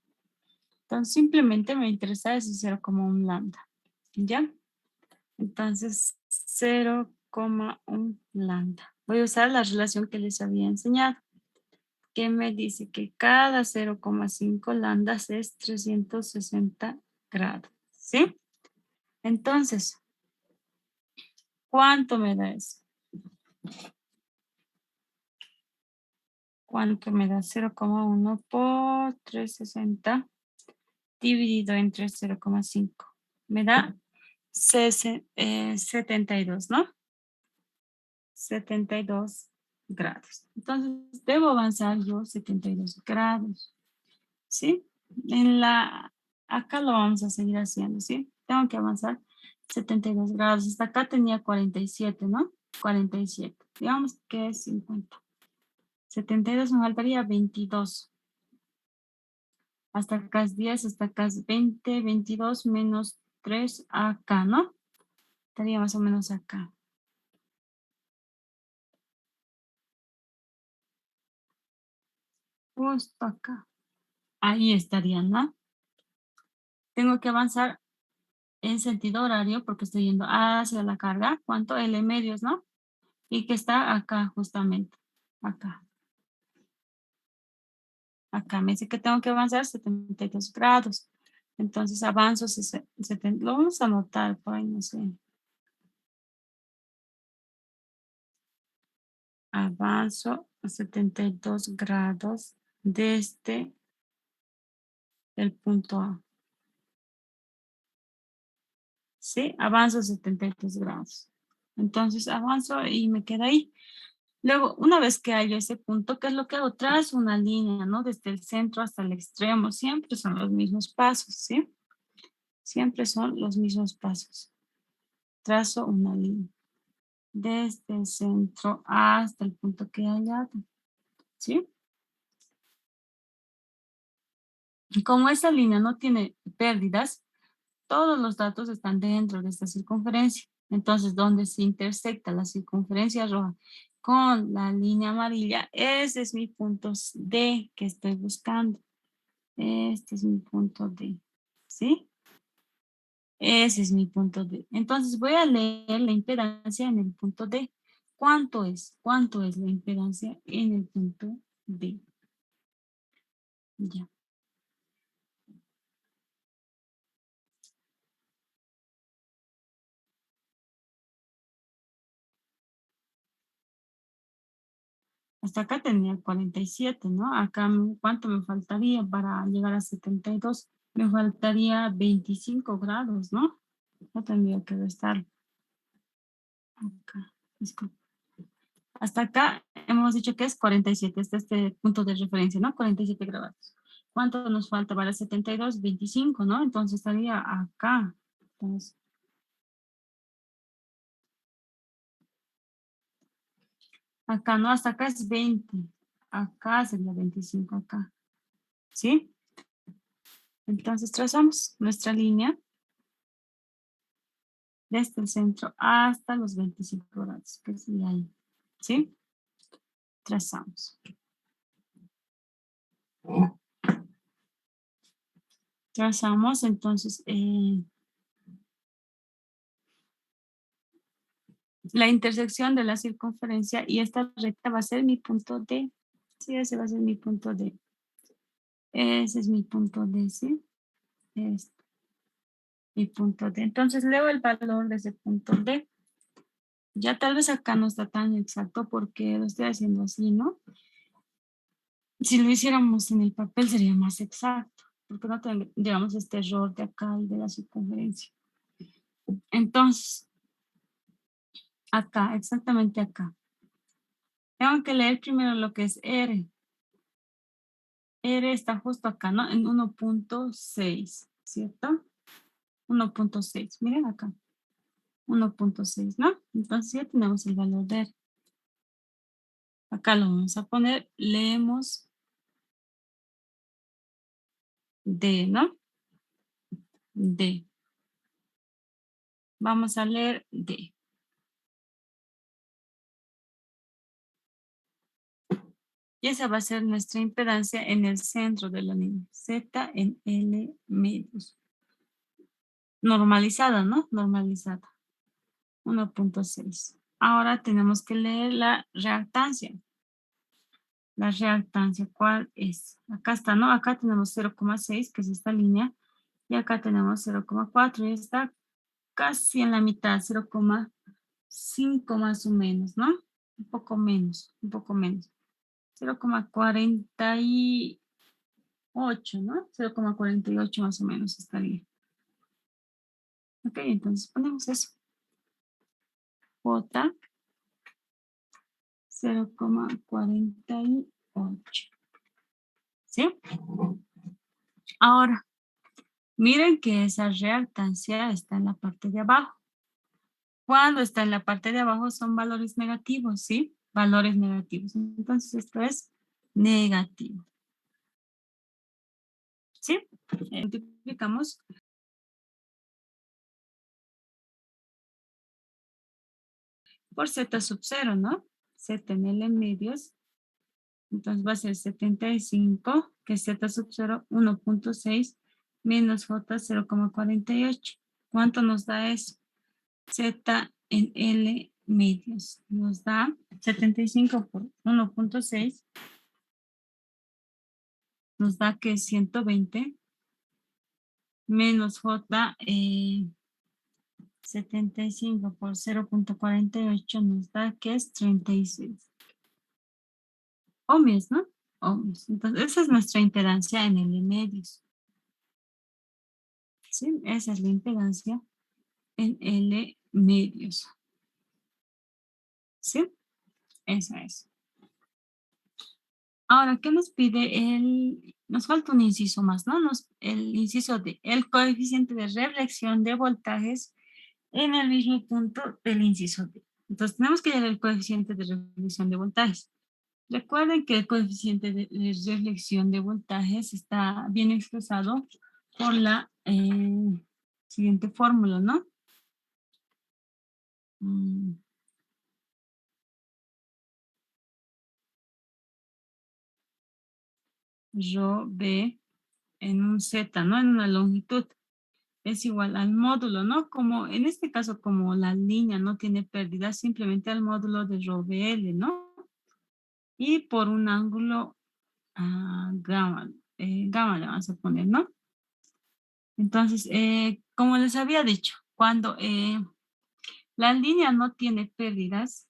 Entonces, simplemente me interesa ese 0,1 lambda, ¿ya? Entonces, 0,1 lambda. Voy a usar la relación que les había enseñado, que me dice que cada 0,5 lambdas es 360 grados, ¿sí? Entonces, ¿cuánto me da eso? ¿Cuánto me da? 0,1 por 360 dividido entre 0,5. Me da 72, ¿no? 72 grados. Entonces, debo avanzar yo 72 grados, ¿sí? Acá lo vamos a seguir haciendo, ¿sí? Tengo que avanzar 72 grados. Hasta acá tenía 47, ¿no? 47. Digamos que es 50. 72 me faltaría 22. Hasta acá es 10, hasta acá es 20, 22 menos 3 acá, ¿no? Estaría más o menos acá. Justo acá. Ahí estaría, ¿no? Tengo que avanzar en sentido horario porque estoy yendo hacia la carga. ¿Cuánto? L medios, ¿no? Y que está acá justamente. Acá. Acá me dice que tengo que avanzar 72 grados. Entonces avanzo, lo vamos a anotar por ahí, no sé. Avanzo a 72 grados desde el punto A. ¿Sí? Avanzo a 72 grados. Entonces avanzo y me queda ahí. Luego, una vez que hallo ese punto, ¿qué es lo que hago? Trazo una línea, ¿no? Desde el centro hasta el extremo. Siempre son los mismos pasos, ¿sí? Siempre son los mismos pasos. Trazo una línea. Desde el centro hasta el punto que he hallado, ¿sí? Y como esa línea no tiene pérdidas, todos los datos están dentro de esta circunferencia. Entonces, donde se intersecta la circunferencia roja con la línea amarilla, ese es mi punto D que estoy buscando. Este es mi punto D, ¿sí? Ese es mi punto D. Entonces voy a leer la impedancia en el punto D. ¿Cuánto es? ¿Cuánto es la impedancia en el punto D? Ya. Hasta acá tenía 47, ¿no? Acá, ¿cuánto me faltaría para llegar a 72? Me faltaría 25 grados, ¿no? No tendría que restar acá. Disculpa. Hasta acá hemos dicho que es 47, este punto de referencia, ¿no? 47 grados. ¿Cuánto nos falta para 72? 25, ¿no? Entonces estaría acá. Entonces, acá, ¿no? Hasta acá es 20. Acá sería 25 acá. ¿Sí? Entonces trazamos nuestra línea desde el centro hasta los 25 grados, que sería ahí. ¿Sí? Trazamos. Trazamos, entonces, la intersección de la circunferencia y esta recta va a ser mi punto D. Sí, ese va a ser mi punto D. Ese es mi punto D, ¿sí? Es mi punto D. Entonces leo el valor de ese punto D. Ya tal vez acá no está tan exacto porque lo estoy haciendo así, ¿no? Si lo hiciéramos en el papel sería más exacto, porque no tendríamos este error de acá y de la circunferencia. Entonces, acá, exactamente acá. Tengo que leer primero lo que es R. R está justo acá, ¿no? En 1.6, ¿cierto? 1.6, miren acá. 1.6, ¿no? Entonces ya tenemos el valor de R. Acá lo vamos a poner, leemos D, ¿no? D. Vamos a leer D. Y esa va a ser nuestra impedancia en el centro de la línea. Z en L medios. Normalizada, ¿no? Normalizada. 1.6. Ahora tenemos que leer la reactancia. La reactancia, ¿cuál es? Acá está, ¿no? Acá tenemos 0,6, que es esta línea. Y acá tenemos 0,4 y está casi en la mitad, 0,5 más o menos, ¿no? Un poco menos, un poco menos. 0,48, ¿no? 0,48 más o menos estaría. Ok, entonces ponemos eso. J 0,48. ¿Sí? Ahora, miren que esa reactancia está en la parte de abajo. Cuando está en la parte de abajo son valores negativos, ¿sí? Valores negativos. Entonces esto es negativo. ¿Sí? Multiplicamos por z sub 0, ¿no? Z en L medios. Entonces va a ser 75, que es z sub 0, 1.6 menos j 0,48. ¿Cuánto nos da eso? Z en L medios. Nos da 75 por 1.6. Nos da que es 120 menos j 75 por 0,48 nos da que es 36 ohmios, ¿no? Ohmios. Entonces, esa es nuestra impedancia en L medios. ¿Sí? Esa es la impedancia en L medios. ¿Sí? Esa es. Ahora, ¿qué nos pide el? Nos falta un inciso más, ¿no? El inciso de el coeficiente de reflexión de voltajes en el mismo punto del inciso D. Entonces, tenemos que hallar el coeficiente de reflexión de voltajes. Recuerden que el coeficiente de reflexión de voltajes está bien expresado por la siguiente fórmula, ¿no? mm, rho B en un Z, ¿no? En una longitud. Es igual al módulo, ¿no? Como en este caso, como la línea no tiene pérdida, simplemente al módulo de rho BL, ¿no? Y por un ángulo gamma le vamos a poner, ¿no? Entonces, como les había dicho, cuando la línea no tiene pérdidas,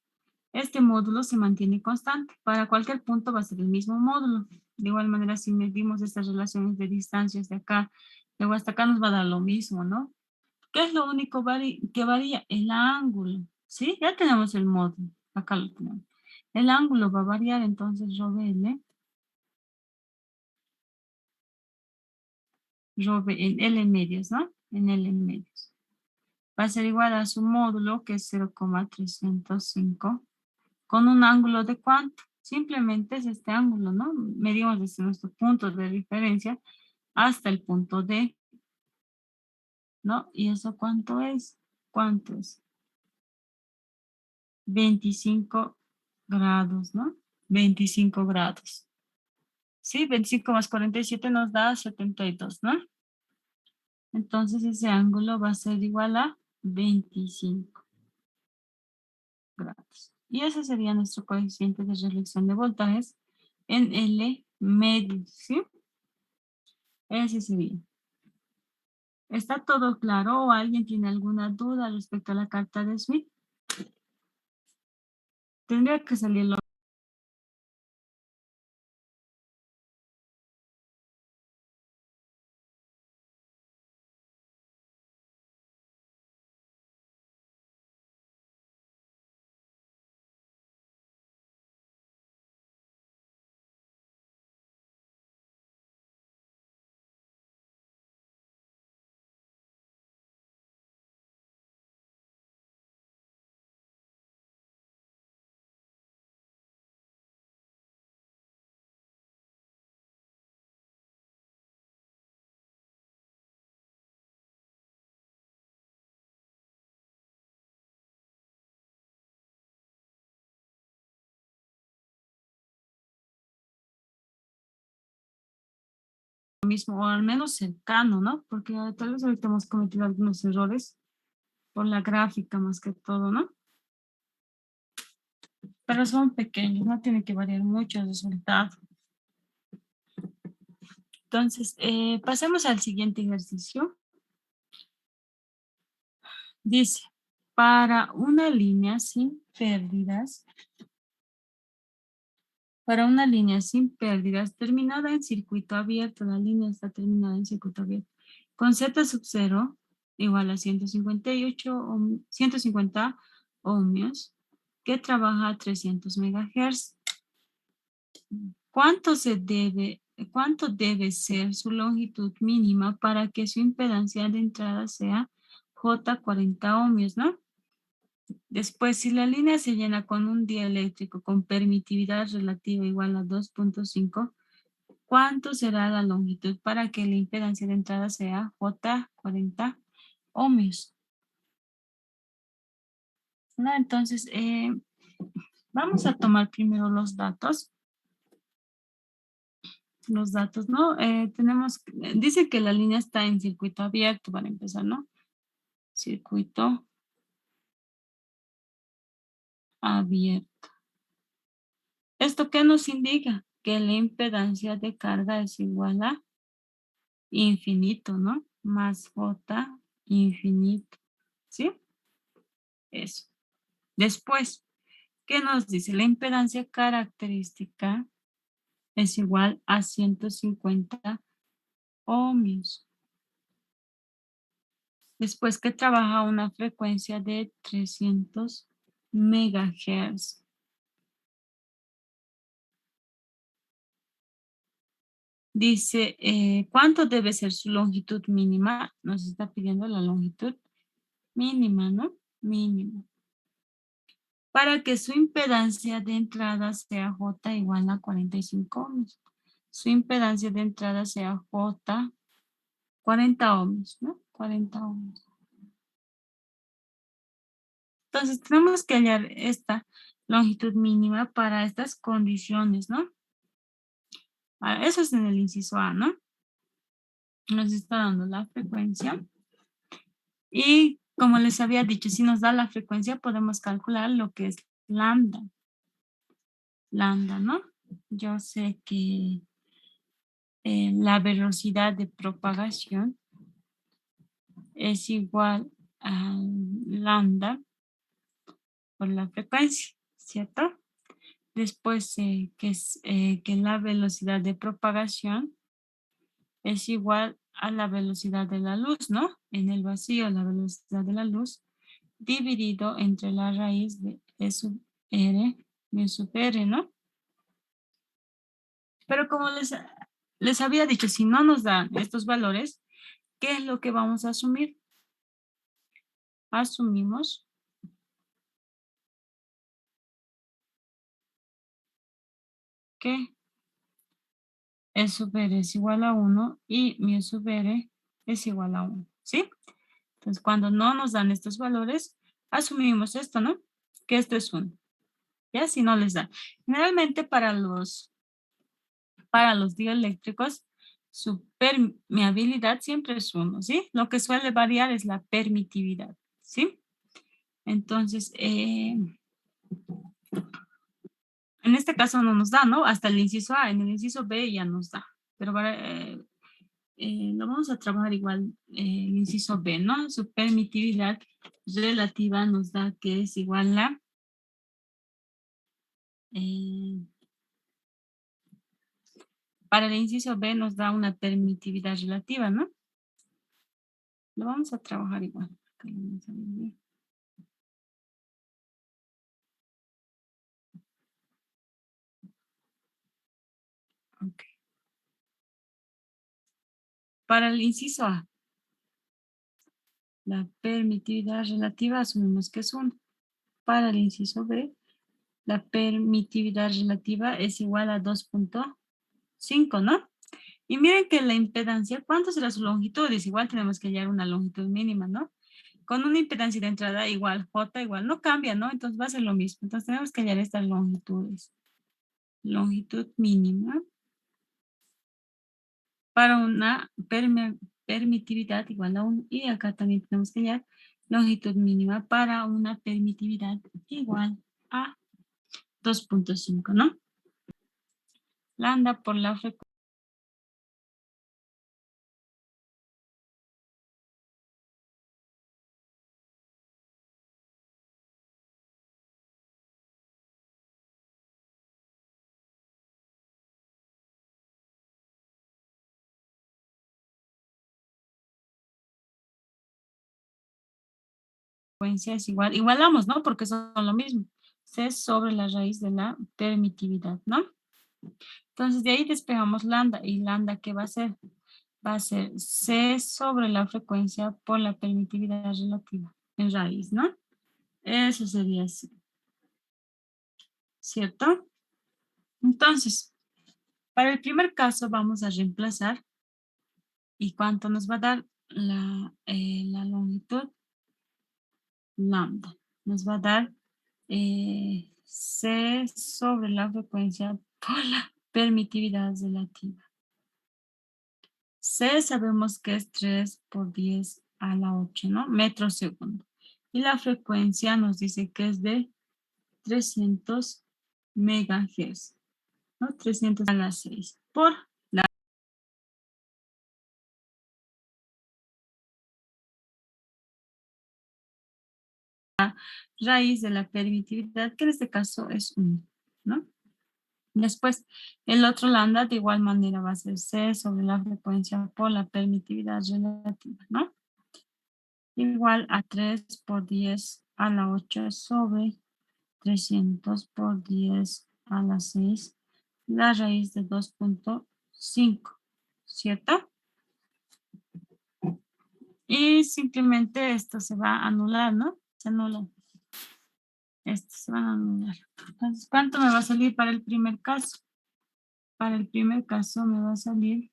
este módulo se mantiene constante. Para cualquier punto va a ser el mismo módulo. De igual manera, si medimos estas relaciones de distancias de acá, luego hasta acá nos va a dar lo mismo, ¿no? ¿Qué es lo único que varía? El ángulo, ¿sí? Ya tenemos el módulo, acá lo tenemos. El ángulo va a variar, entonces rho en L medios, ¿no? En L medios. Va a ser igual a su módulo, que es 0,305, con un ángulo de cuánto. Simplemente es este ángulo, ¿no? Medimos desde nuestro punto de referencia hasta el punto D, ¿no? ¿Y eso cuánto es? ¿Cuánto es? 25 grados, ¿no? 25 grados. Sí, 25 más 47 nos da 72, ¿no? Entonces ese ángulo va a ser igual a 25 grados. Y ese sería nuestro coeficiente de reelección de voltajes en L medio, ¿sí? Ese sería. ¿Está todo claro o alguien tiene alguna duda respecto a la carta de Smith? Tendría que salir lo mismo, o al menos cercano, ¿no? Porque tal vez ahorita hemos cometido algunos errores por la gráfica más que todo, ¿no? Pero son pequeños, no tiene que variar mucho el resultado. Entonces, pasemos al siguiente ejercicio. Dice, para una línea sin pérdidas, terminada en circuito abierto, la línea está terminada en circuito abierto, con Z sub 0 igual a 150 ohmios, que trabaja a 300 megahertz. ¿Cuánto debe ser su longitud mínima para que su impedancia de entrada sea J40 ohmios, ¿no? Después, si la línea se llena con un dieléctrico con permitividad relativa igual a 2.5, ¿cuánto será la longitud para que la impedancia de entrada sea J40 ohmios? ¿No? Entonces, vamos a tomar primero los datos. ¿No? Dice que la línea está en circuito abierto para empezar, ¿no? Circuito abierto. ¿Esto qué nos indica? Que la impedancia de carga es igual a infinito, ¿no? Más J infinito, ¿sí? Eso. Después, ¿qué nos dice? La impedancia característica es igual a 150 ohmios. Después que trabaja a una frecuencia de 300 megahertz. Dice, ¿cuánto debe ser su longitud mínima? Nos está pidiendo la longitud mínima, ¿no? Mínima. Para que su impedancia de entrada sea J igual a 45 ohmios. Su impedancia de entrada sea J 40 ohmios, ¿no? 40 ohmios. Entonces, tenemos que hallar esta longitud mínima para estas condiciones, ¿no? Eso es en el inciso A, ¿no? Nos está dando la frecuencia. Y como les había dicho, si nos da la frecuencia, podemos calcular lo que es lambda. Lambda, ¿no? Yo sé que la velocidad de propagación es igual a lambda por la frecuencia, ¿cierto? Después que la velocidad de propagación es igual a la velocidad de la luz, ¿no? En el vacío, la velocidad de la luz dividido entre la raíz de E sub R, M sub R, ¿no? Pero como les había dicho, si no nos dan estos valores, ¿qué es lo que vamos a asumir? Asumimos que E sub R es igual a 1 y mu sub R es igual a 1, ¿sí? Entonces, cuando no nos dan estos valores, asumimos esto, ¿no? Que esto es 1. ¿Ya? Si no les da. Generalmente para los dieléctricos, su permeabilidad siempre es 1, ¿sí? Lo que suele variar es la permitividad, ¿sí? Entonces, en este caso no nos da, ¿no? Hasta el inciso A, en el inciso B ya nos da. Pero lo vamos a trabajar igual, el inciso B, ¿no? Su permitividad relativa nos da que es igual a para el inciso B nos da una permitividad relativa, ¿no? Lo vamos a trabajar igual. Acá lo vamos a ver bien. Ok. Para el inciso A, la permitividad relativa asumimos que es 1. Para el inciso B, la permitividad relativa es igual a 2.5, ¿no? Y miren que la impedancia, ¿cuánto será su longitud? Es igual tenemos que hallar una longitud mínima, ¿no? Con una impedancia de entrada igual, J igual, no cambia, ¿no? Entonces va a ser lo mismo. Entonces tenemos que hallar estas longitudes. Longitud mínima para una permitividad igual a 1. Y acá también tenemos que hallar longitud mínima para una permitividad igual a 2.5, ¿no? Lambda por la frecuencia es igual, igualamos, ¿no? Porque son lo mismo. C sobre la raíz de la permitividad, ¿no? Entonces de ahí despejamos lambda. ¿Y lambda qué va a ser? Va a ser C sobre la frecuencia por la permitividad relativa en raíz, ¿no? Eso sería así, ¿cierto? Entonces, para el primer caso vamos a reemplazar. ¿Y cuánto nos va a dar la longitud? Lambda. Nos va a dar C sobre la frecuencia por la permitividad relativa. C sabemos que es 3 por 10 a la 8, ¿no? Metros segundo. Y la frecuencia nos dice que es de 300 megahertz, ¿no? 300 a la 6 por la raíz de la permitividad, que en este caso es 1, ¿no? Después, el otro lambda de igual manera va a ser C sobre la frecuencia por la permitividad relativa, ¿no? Igual a 3 por 10 a la 8 sobre 300 por 10 a la 6, la raíz de 2.5, ¿cierto? Y simplemente esto se va a anular, ¿no? Se anula. Esto se va a anular. Entonces, ¿cuánto me va a salir para el primer caso? Para el primer caso me va a salir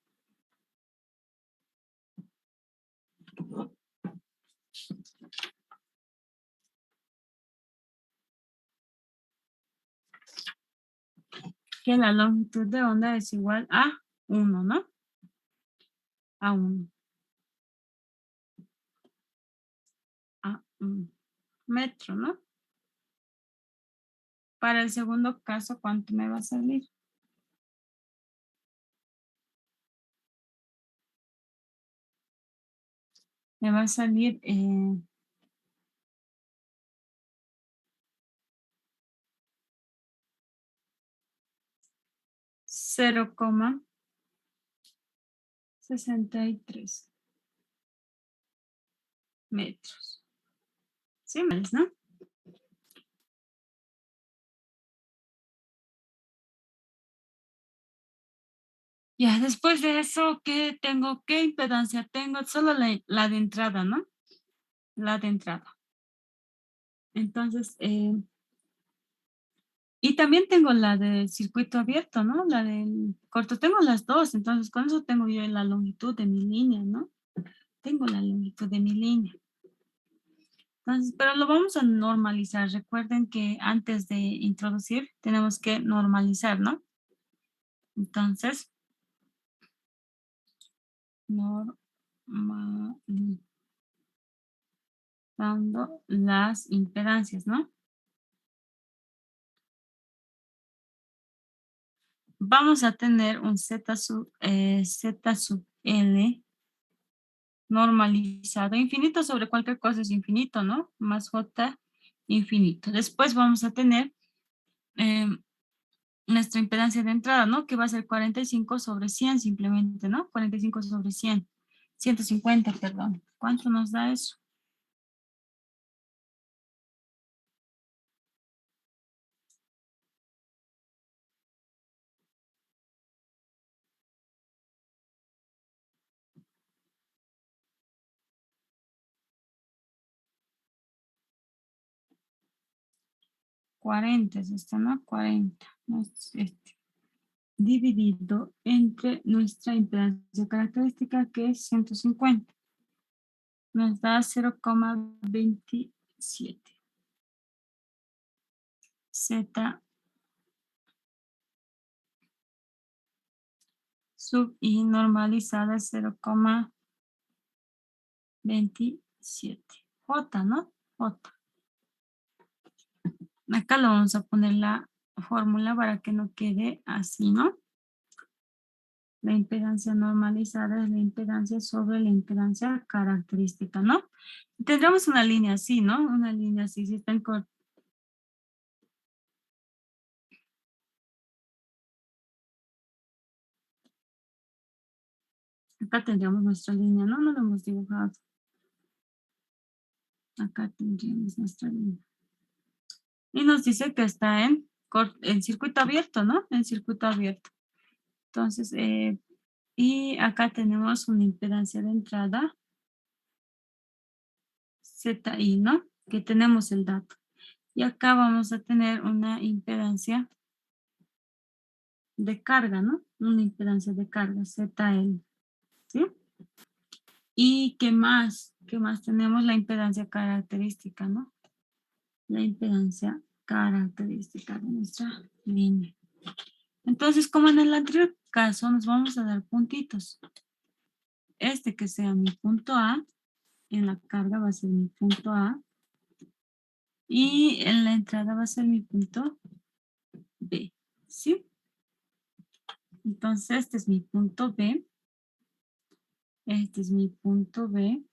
que la longitud de onda es igual a 1, ¿no? A 1, a 1 metro, ¿no? Para el segundo caso, ¿cuánto me va a salir? Me va a salir 0,63 metros. ¿Sí, más, no? Ya, después de eso, ¿qué tengo? ¿Qué impedancia tengo? Solo la de entrada, ¿no? La de entrada. Entonces, y también tengo la del circuito abierto, ¿no? La del corto. Tengo las dos, entonces con eso tengo yo la longitud de mi línea, ¿no? Tengo la longitud de mi línea. Entonces, pero lo vamos a normalizar. Recuerden que antes de introducir tenemos que normalizar, ¿no? Entonces, normalizando las impedancias, ¿no? Vamos a tener un Z sub L normalizado. Infinito sobre cualquier cosa es infinito, ¿no? Más J infinito. Después vamos a tener nuestra impedancia de entrada, ¿no? Que va a ser 45 sobre 100 simplemente, ¿no? 45 sobre 100. 150, perdón. ¿Cuánto nos da eso? 40 es esto, ¿no? 40. ¿No? Es este. Dividido entre nuestra impedancia característica que es 150. Nos da 0,27. Z sub I normalizada es 0,27. J, ¿no? J. Acá lo vamos a poner la fórmula para que no quede así, ¿no? La impedancia normalizada es la impedancia sobre la impedancia característica, ¿no? Tendremos una línea así, ¿no? Una línea así, si está en corto. Acá tendríamos nuestra línea, ¿no? No lo hemos dibujado. Acá tendríamos nuestra línea. Y nos dice que está en circuito abierto, ¿no? En circuito abierto. Entonces, y acá tenemos una impedancia de entrada, ZI, ¿no? Que tenemos el dato. Y acá vamos a tener una impedancia de carga, ¿no? Una impedancia de carga, ZL, ¿sí? ¿Y qué más? ¿Qué más tenemos? La impedancia característica, ¿no? La impedancia característica de nuestra línea. Entonces, como en el anterior caso, nos vamos a dar puntitos. Este que sea mi punto A, en la carga va a ser mi punto A, y en la entrada va a ser mi punto B, ¿sí? Entonces, este es mi punto B, este es mi punto B,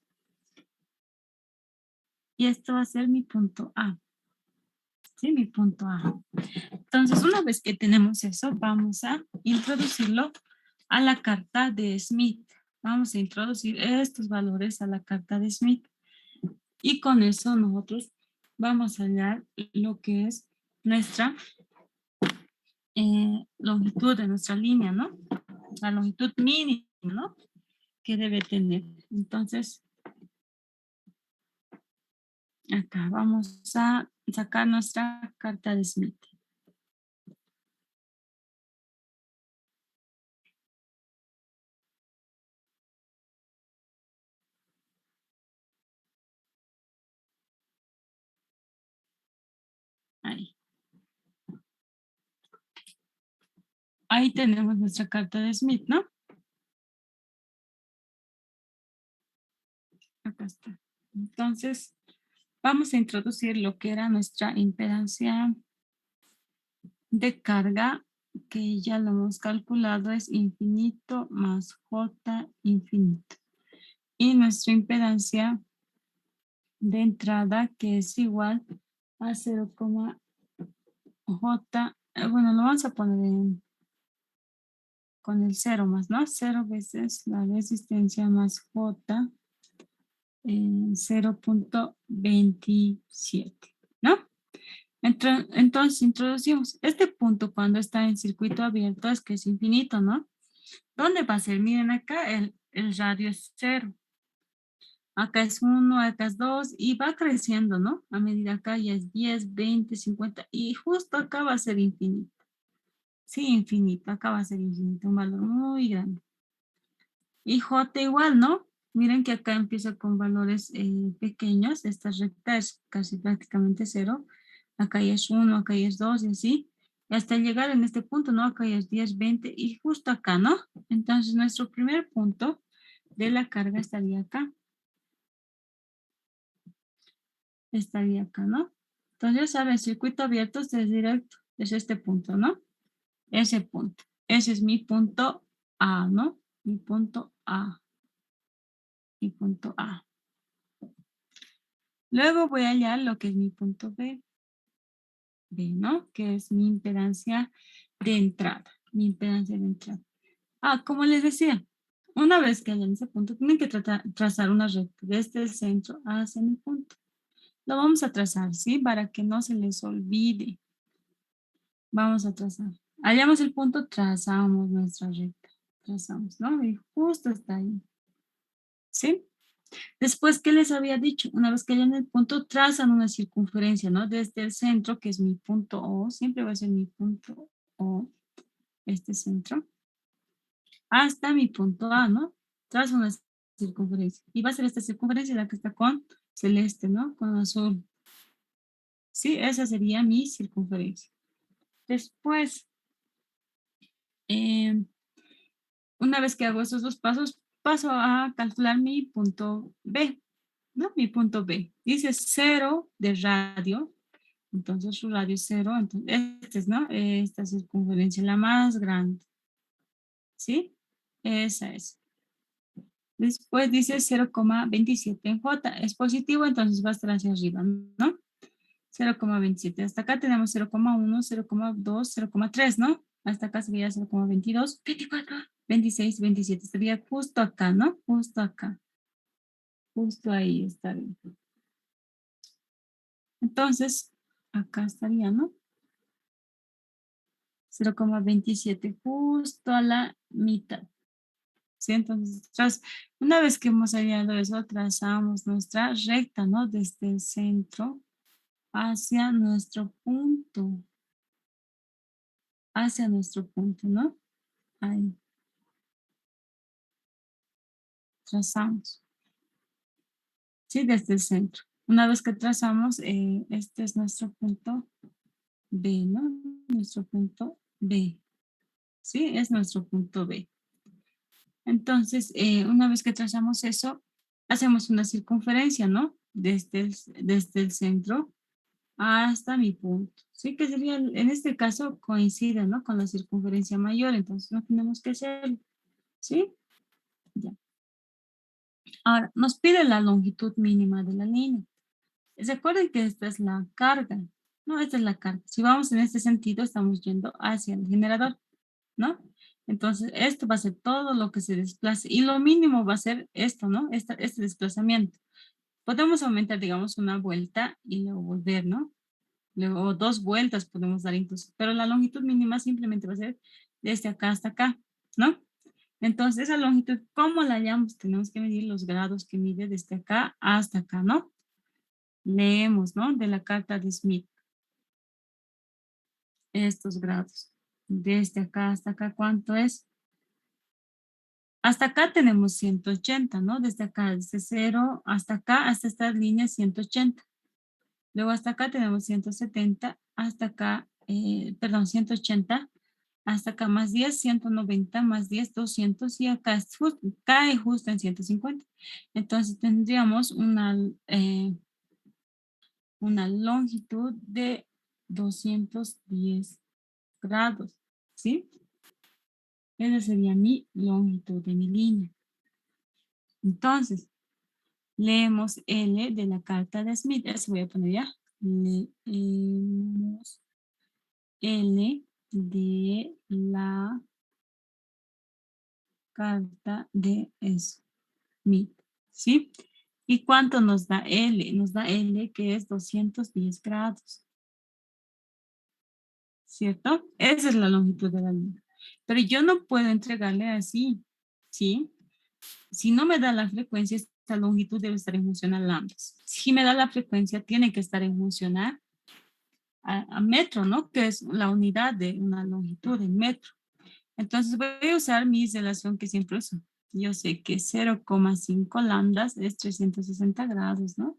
y esto va a ser mi punto A, ¿sí? Mi punto A. Entonces, una vez que tenemos eso, vamos a introducirlo a la carta de Smith. Vamos a introducir estos valores a la carta de Smith. Y con eso nosotros vamos a hallar lo que es nuestra longitud de nuestra línea, ¿no? La longitud mínima, ¿no? Que debe tener. Entonces, acá vamos a sacar nuestra carta de Smith. Ahí. Ahí tenemos nuestra carta de Smith, ¿no? Acá está. Entonces, vamos a introducir lo que era nuestra impedancia de carga, que ya lo hemos calculado, es infinito más J infinito. Y nuestra impedancia de entrada, que es igual a 0, J, bueno, lo vamos a poner con el 0 más, ¿no? 0 veces la resistencia más J en 0.27, ¿no? Entonces introducimos este punto cuando está en circuito abierto, es que es infinito, ¿no? ¿Dónde va a ser? Miren acá, el radio es 0. Acá es 1, acá es 2 y va creciendo, ¿no? A medida acá ya es 10, 20, 50 y justo acá va a ser infinito. Sí, infinito, acá va a ser infinito, un valor muy grande. Y J igual, ¿no? Miren que acá empieza con valores pequeños, esta recta es casi prácticamente 0. Acá ya es 1, acá ya es 2 y así. Y hasta llegar en este punto, ¿no? Acá ya es 10, 20 y justo acá, ¿no? Entonces nuestro primer punto de la carga estaría acá. Estaría acá, ¿no? Entonces ya saben, circuito abierto es directo, es este punto, ¿no? Ese punto. Ese es mi punto A, ¿no? Mi punto A. Mi punto A. Luego voy a hallar lo que es mi punto B. B, ¿no? Que es mi impedancia de entrada. Mi impedancia de entrada. Ah, como les decía, una vez que hayan ese punto, tienen que trazar una recta desde el centro hacia mi punto. Lo vamos a trazar, ¿sí? Para que no se les olvide. Vamos a trazar. Hallamos el punto, trazamos nuestra recta. Trazamos, ¿no? Y justo está ahí. ¿Sí? Después, ¿qué les había dicho? Una vez que hayan el punto, trazan una circunferencia, ¿no? Desde el centro, que es mi punto O, siempre va a ser mi punto O, este centro, hasta mi punto A, ¿no? Trazo una circunferencia. Y va a ser esta circunferencia la que está con celeste, ¿no? Con azul. Sí, esa sería mi circunferencia. Después, eh, una vez que hago esos dos pasos, paso a calcular mi punto B, ¿no? Mi punto B. Dice 0 de radio, entonces su radio es 0, entonces este es, ¿no? Esta circunferencia, la más grande, ¿sí? Esa es. Después dice 0,27 en J, es positivo, entonces va a estar hacia arriba, ¿no? 0,27. Hasta acá tenemos 0,1, 0,2, 0,3, ¿no? Hasta acá sería 0,22, 24, 26, 27. Estaría justo acá, ¿no? Justo acá. Justo ahí está bien. Entonces, acá estaría, ¿no? 0,27, justo a la mitad. ¿Sí? Entonces, una vez que hemos hallado eso, trazamos nuestra recta, ¿no? Desde el centro hacia nuestro punto. Hacia nuestro punto, ¿no? Ahí, trazamos. Sí, desde el centro. Una vez que trazamos, este es nuestro punto B, ¿no? Nuestro punto B. Sí, es nuestro punto B. Entonces, una vez que trazamos eso, hacemos una circunferencia, ¿no? Desde el centro hasta mi punto. Sí, que sería, en este caso, coincide, ¿no? Con la circunferencia mayor, entonces no tenemos que hacerlo. ¿Sí? Ya. Ahora, nos pide la longitud mínima de la línea. Recuerden que esta es la carga, ¿no? Esta es la carga. Si vamos en este sentido, estamos yendo hacia el generador, ¿no? Entonces, esto va a ser todo lo que se desplace y lo mínimo va a ser esto, ¿no? Este desplazamiento. Podemos aumentar, digamos, una vuelta y luego volver, ¿no? Luego dos vueltas podemos dar incluso, pero la longitud mínima simplemente va a ser desde acá hasta acá, ¿no? Entonces, esa longitud, ¿cómo la hallamos? Tenemos que medir los grados que mide desde acá hasta acá, ¿no? Leemos, ¿no? De la carta de Smith, estos grados. Desde acá hasta acá, ¿cuánto es? Hasta acá tenemos 180, ¿no? Desde acá, desde 0 hasta acá, hasta esta línea 180. Luego hasta acá tenemos 170, hasta acá, perdón, 180. Hasta acá más 10, 190, más 10, 200 y acá cae justo en 150. Entonces tendríamos una longitud de 210 grados, ¿sí? Esa sería mi longitud de mi línea. Entonces, leemos L de la carta de Smith. Eso voy a poner ya. Leemos L de la carta de Smith, ¿sí? ¿Y cuánto nos da L? Nos da L que es 210 grados, ¿cierto? Esa es la longitud de la línea. Pero yo no puedo entregarle así, ¿sí? Si no me da la frecuencia, esta longitud debe estar en función a lambda. Si me da la frecuencia, tiene que estar en función a metro, ¿no? Que es la unidad de una longitud en metro. Entonces voy a usar mi relación que siempre uso. Yo sé que 0,5 lambdas es 360 grados, ¿no?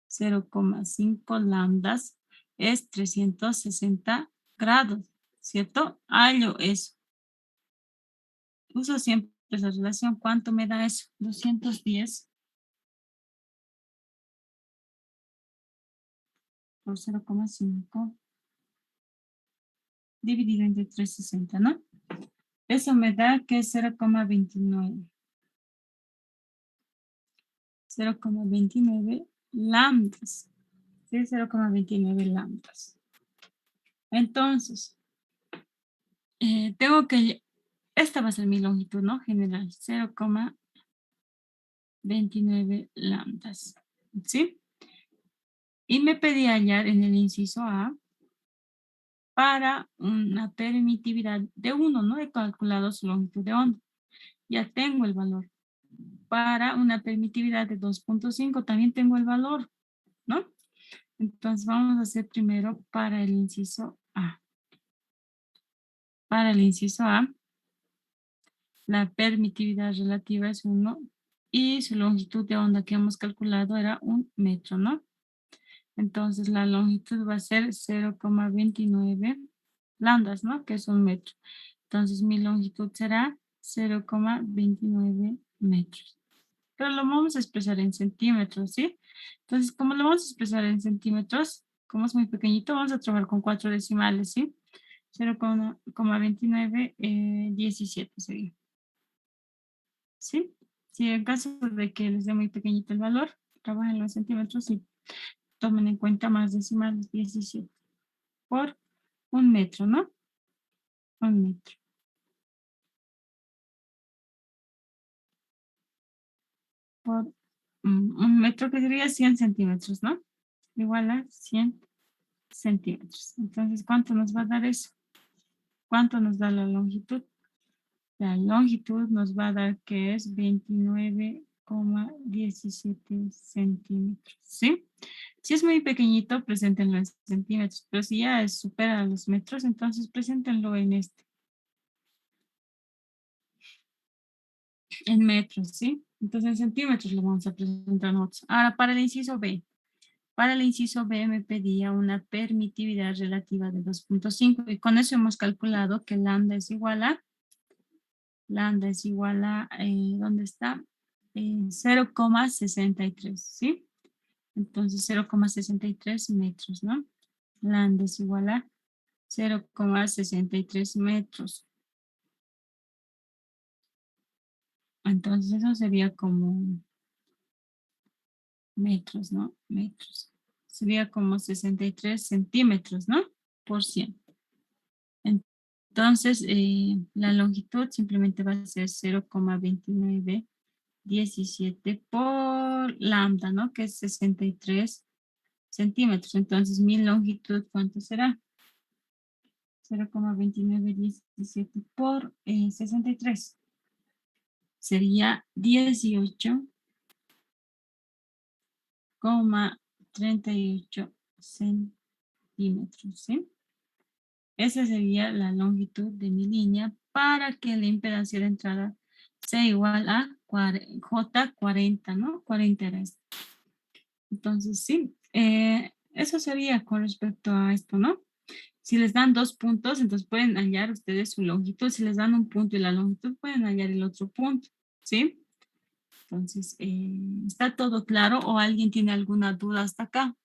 0,5 lambdas es 360 grados, ¿cierto? Hallo eso. Uso siempre esa relación. ¿Cuánto me da eso? 210 por 0,5 dividido entre 360, ¿no? Eso me da que es 0,29. 0,29 lambdas. ¿Sí? 0,29 lambdas. Entonces, tengo que, esta va a ser mi longitud, ¿no? General, 0,29 lambdas. ¿Sí? Y me pedí hallar en el inciso A para una permitividad de 1, ¿no? He calculado su longitud de onda. Ya tengo el valor. Para una permitividad de 2,5 también tengo el valor, ¿no? Entonces vamos a hacer primero para el inciso A. Para el inciso A, la permitividad relativa es 1 y su longitud de onda que hemos calculado era 1 metro, ¿no? Entonces la longitud va a ser 0,29 lambdas, ¿no? Que es 1 metro. Entonces mi longitud será 0,29 metros. Pero lo vamos a expresar en centímetros, ¿sí? Entonces, como lo vamos a expresar en centímetros, como es muy pequeñito, vamos a trabajar con 4 decimales, ¿sí? 0,29, 17 sería. ¿Sí? Si en caso de que les dé muy pequeñito el valor, trabajen los centímetros y tomen en cuenta más decimales, 17 por 1 metro, ¿no? 1 metro. Por 1 metro que sería 100 centímetros, ¿no? Igual a 100 centímetros. Entonces, ¿cuánto nos va a dar eso? ¿Cuánto nos da la longitud? La longitud nos va a dar que es 29,17 centímetros, ¿sí? Si es muy pequeñito, preséntenlo en centímetros, pero si ya supera los metros, entonces preséntenlo en metros, ¿sí? Entonces en centímetros lo vamos a presentar nosotros. Ahora, para el inciso B. Para el inciso B me pedía una permitividad relativa de 2,5 y con eso hemos calculado que lambda es igual a, ¿dónde está? 0,63, ¿sí? Entonces 0,63 metros, ¿no? Lambda es igual a 0,63 metros. Entonces eso sería como metros, ¿no? Metros. Sería como 63 centímetros, ¿no? Por 100. Entonces, la longitud simplemente va a ser 0,2917 por lambda, ¿no? Que es 63 centímetros. Entonces, mi longitud, ¿cuánto será? 0,2917 por 63. Sería 18,38 centímetros, ¿sí? Esa sería la longitud de mi línea para que la impedancia de entrada sea igual a J40, ¿no? 40 era esto. Entonces, sí, eso sería con respecto a esto, ¿no? Si les dan 2 puntos, entonces pueden hallar ustedes su longitud. Si les dan un punto y la longitud, pueden hallar el otro punto, ¿sí? Entonces, ¿está todo claro o alguien tiene alguna duda hasta acá?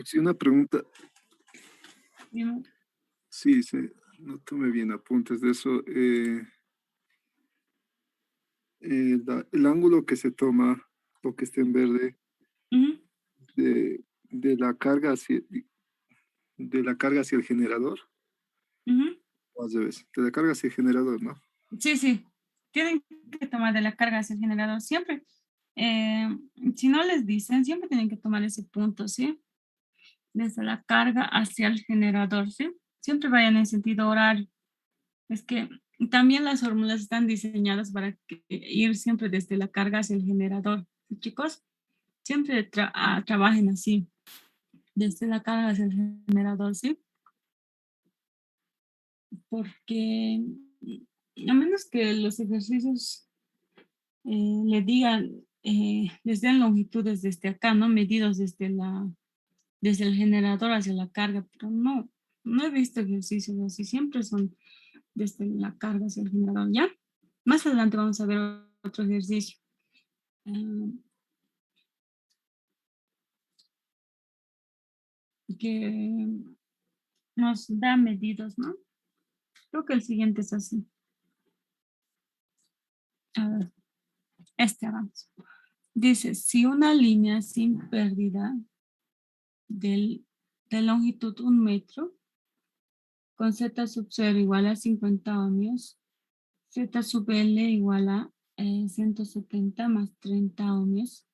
Sí, una pregunta. Dime. Sí, sí, no tomé bien apuntes de eso. El ángulo que se toma, lo que está en verde, Ujú, de la carga de la carga hacia el generador, ujú. o al revés, de la carga hacia el generador, ¿no? Sí, sí. Tienen que tomar de la carga hacia el generador siempre. Eh, si no les dicen, siempre tienen que tomar ese punto, ¿sí? Desde la carga hacia el generador, ¿sí? Siempre vayan en sentido horario. Es que también las fórmulas están diseñadas para ir siempre desde la carga hacia el generador. ¿Sí, chicos? Siempre trabajen así, desde la carga hacia el generador, ¿sí? Porque a menos que los ejercicios le digan, les den longitudes desde acá, ¿no? Medidos desde el generador hacia la carga, pero no, no he visto ejercicios así, siempre son desde la carga hacia el generador, ¿ya? Más adelante vamos a ver otro ejercicio eh, que nos da medidos, ¿no? Creo que el siguiente es así. A ver, este avanza. Dice, si una línea sin pérdida de longitud 1 metro, con Z sub 0 igual a 50 ohmios, Z sub L igual a 170 más 30 ohmios,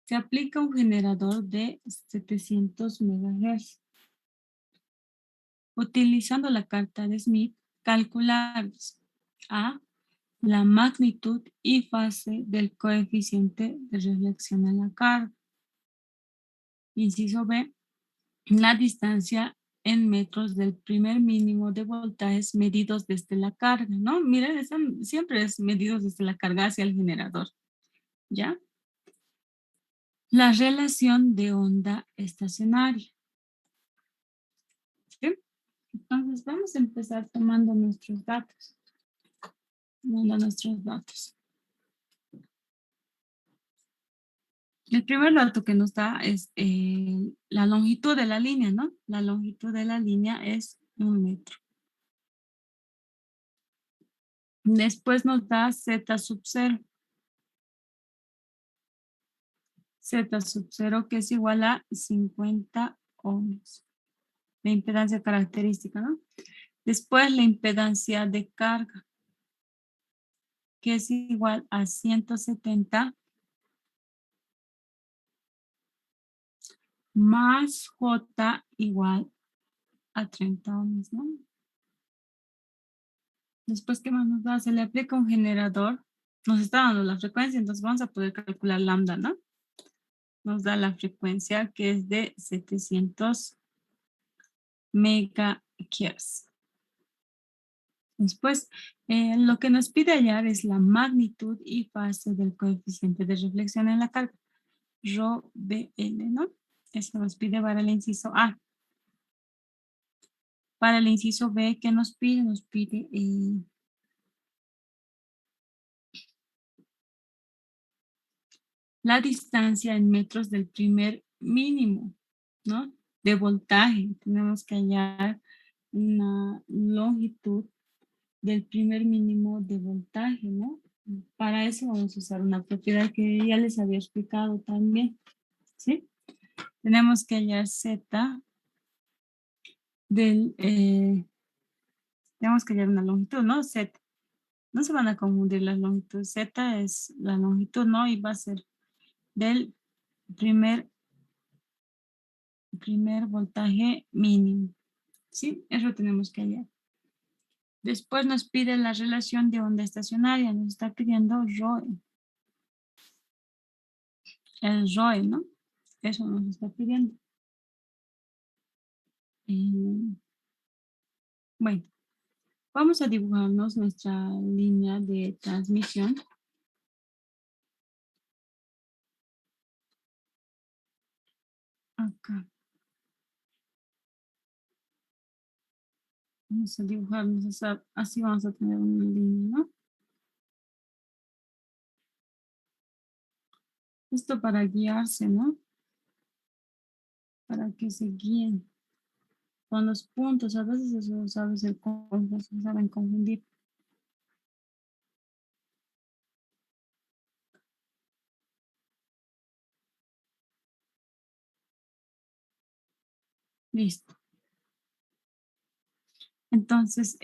se aplica un generador de 700 MHz. Utilizando la carta de Smith, calcular A, la magnitud y fase del coeficiente de reflexión en la carga. Inciso B, la distancia en metros del primer mínimo de voltajes medidos desde la carga, ¿no? Miren, siempre es medidos desde la carga hacia el generador, ¿ya? La relación de onda estacionaria, ¿sí? Entonces vamos a empezar tomando nuestros datos, El primer dato que nos da es la longitud de la línea, ¿no? La longitud de la línea es 1 metro. Después nos da Z sub 0. Z sub 0 que es igual a 50 ohms. La impedancia característica, ¿no? Después la impedancia de carga, que es igual a 170 más J igual a 30 ohms, ¿no? Después, ¿qué más nos da? Se le aplica un generador. Nos está dando la frecuencia, entonces vamos a poder calcular lambda, ¿no? Nos da la frecuencia que es de 700 megahertz. Después, lo que nos pide hallar es la magnitud y fase del coeficiente de reflexión en la carga, Rho BL, ¿no? Eso nos pide para el inciso A. Para el inciso B, ¿qué nos pide? Nos pide la distancia en metros del primer mínimo, ¿no? De voltaje. Tenemos que hallar una longitud del primer mínimo de voltaje, ¿no? Para eso vamos a usar una propiedad que ya les había explicado también, ¿sí? Tenemos que hallar Z del, tenemos que hallar una longitud, ¿no? Z. No se van a confundir las longitudes. Z es la longitud, ¿no? Y va a ser del primer voltaje mínimo. ¿Sí? Eso tenemos que hallar. Después nos pide la relación de onda estacionaria. Nos está pidiendo ROE. El ROE, ¿no? Eso nos está pidiendo. Bueno, Vamos a dibujarnos nuestra línea de transmisión. Acá. Vamos a dibujarnos así vamos a tener una línea, ¿no? Esto para guiarse, ¿no? Para que se guíen con los puntos. A veces eso, sabes, se saben confundir. Listo. Entonces,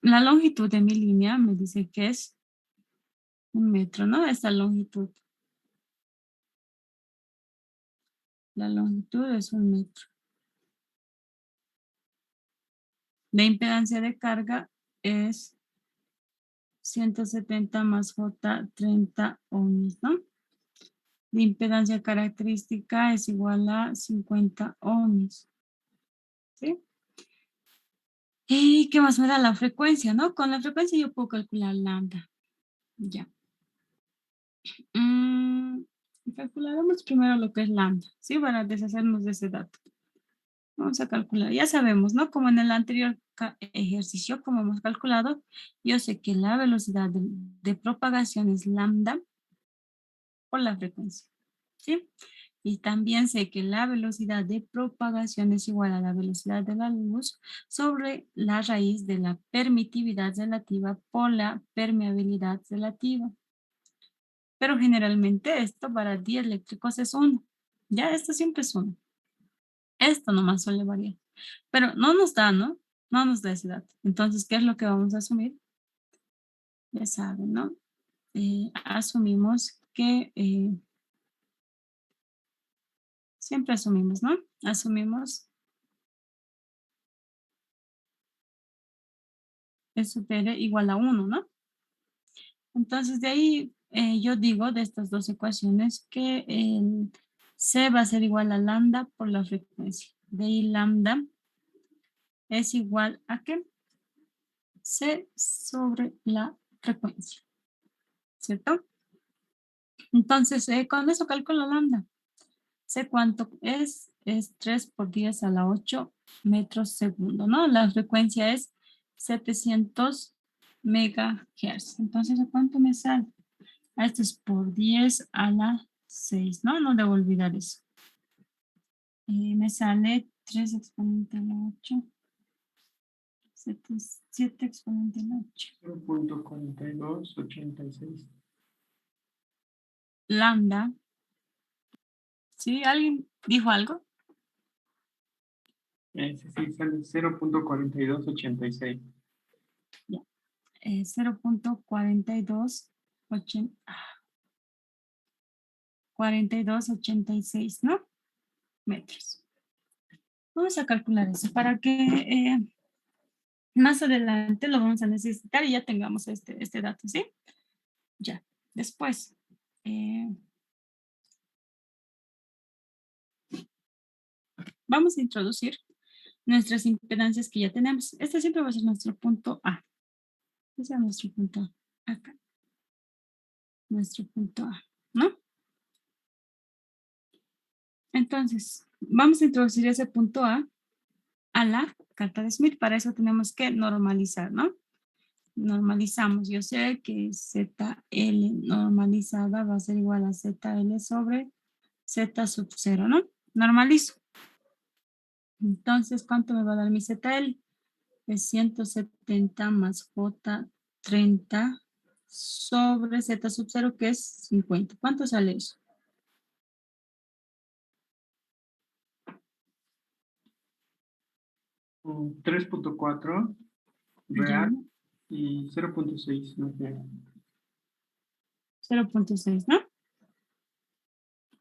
la longitud de mi línea me dice que es 1 metro, ¿no? Esta longitud. La longitud es 1 metro. La impedancia de carga es 170 más J 30 ohms, ¿no? La impedancia característica es igual a 50 ohms. ¿Sí? ¿Y qué más me da la frecuencia, no? Con la frecuencia yo puedo calcular lambda. Ya. Calcularemos primero lo que es lambda, ¿sí? Para deshacernos de ese dato. Vamos a calcular. Ya sabemos, ¿no? Como en el anterior ejercicio, como hemos calculado, yo sé que la velocidad de propagación es lambda por la frecuencia, ¿sí? Y también sé que la velocidad de propagación es igual a la velocidad de la luz sobre la raíz de la permitividad relativa por la permeabilidad relativa. Pero generalmente esto para dieléctricos es 1. Ya esto siempre es 1. Esto nomás suele variar. Pero no nos da, ¿no? No nos da ese dato. Entonces, ¿qué es lo que vamos a asumir? Ya saben, ¿no? Asumimos que siempre asumimos, ¿no? Asumimos SPR igual a 1, ¿no? Entonces, de ahí yo digo de estas dos ecuaciones que el C va a ser igual a lambda por la frecuencia. De ahí lambda es igual a ¿qué? C sobre la frecuencia, ¿cierto? Entonces, con eso calculo lambda. Sé cuánto es 3 por 10 a la 8 metros segundo, ¿no? La frecuencia es 700 megahertz. Entonces, ¿a cuánto me sale? Esto es por 10 a la 6, ¿no? No debo olvidar eso. Me sale 3 exponente a la 8. 7 exponente a la 8. 0.4286. Lambda. ¿Sí? ¿Alguien dijo algo? Ese sí sale 0.4286. Ya. 0.4286, ¿no? Metros. Vamos a calcular eso para que más adelante lo vamos a necesitar y ya tengamos este dato, ¿sí? Ya. Después, vamos a introducir nuestras impedancias que ya tenemos. Este siempre va a ser nuestro punto A. Ese es nuestro punto A. Acá. Nuestro punto A, ¿no? Entonces, vamos a introducir ese punto A la carta de Smith. Para eso tenemos que normalizar, ¿no? Normalizamos. Yo sé que ZL normalizada va a ser igual a ZL sobre Z sub 0, ¿no? Normalizo. Entonces, ¿cuánto me va a dar mi ZL? Es 170 más J 30 sobre Z sub 0, que es 50. ¿Cuánto sale eso? 3.4 Ya, real y 0.6 no real. 0.6, ¿no?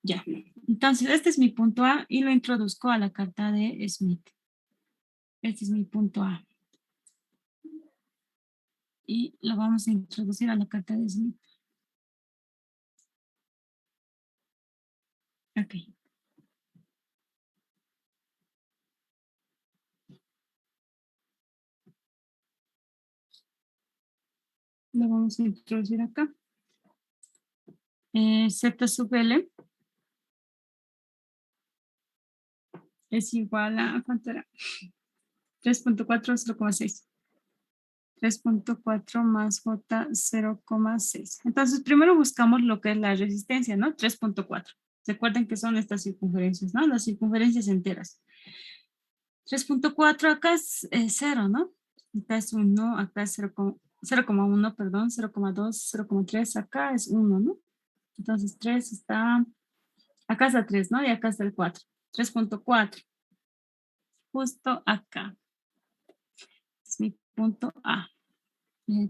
Ya. Entonces, este es mi punto A y lo introduzco a la carta de Smith. Este es mi punto A. Y lo vamos a introducir a la carta de Smith. Ok. lo vamos a introducir acá. Z sub L es igual a, ¿cuánto era? 3.4, 0,6. 3.4 más J 0,6. Entonces, primero buscamos lo que es la resistencia, ¿no? 3.4. Recuerden que son estas circunferencias, ¿no? Las circunferencias enteras. 3.4 acá es 0, ¿no? Acá es 1, acá es 0,1, perdón, 0,2, 0,3, acá es 1, ¿no? Entonces 3 está, acá está 3, ¿no? Y acá está el 4. 3.4, justo acá. Es mi punto A.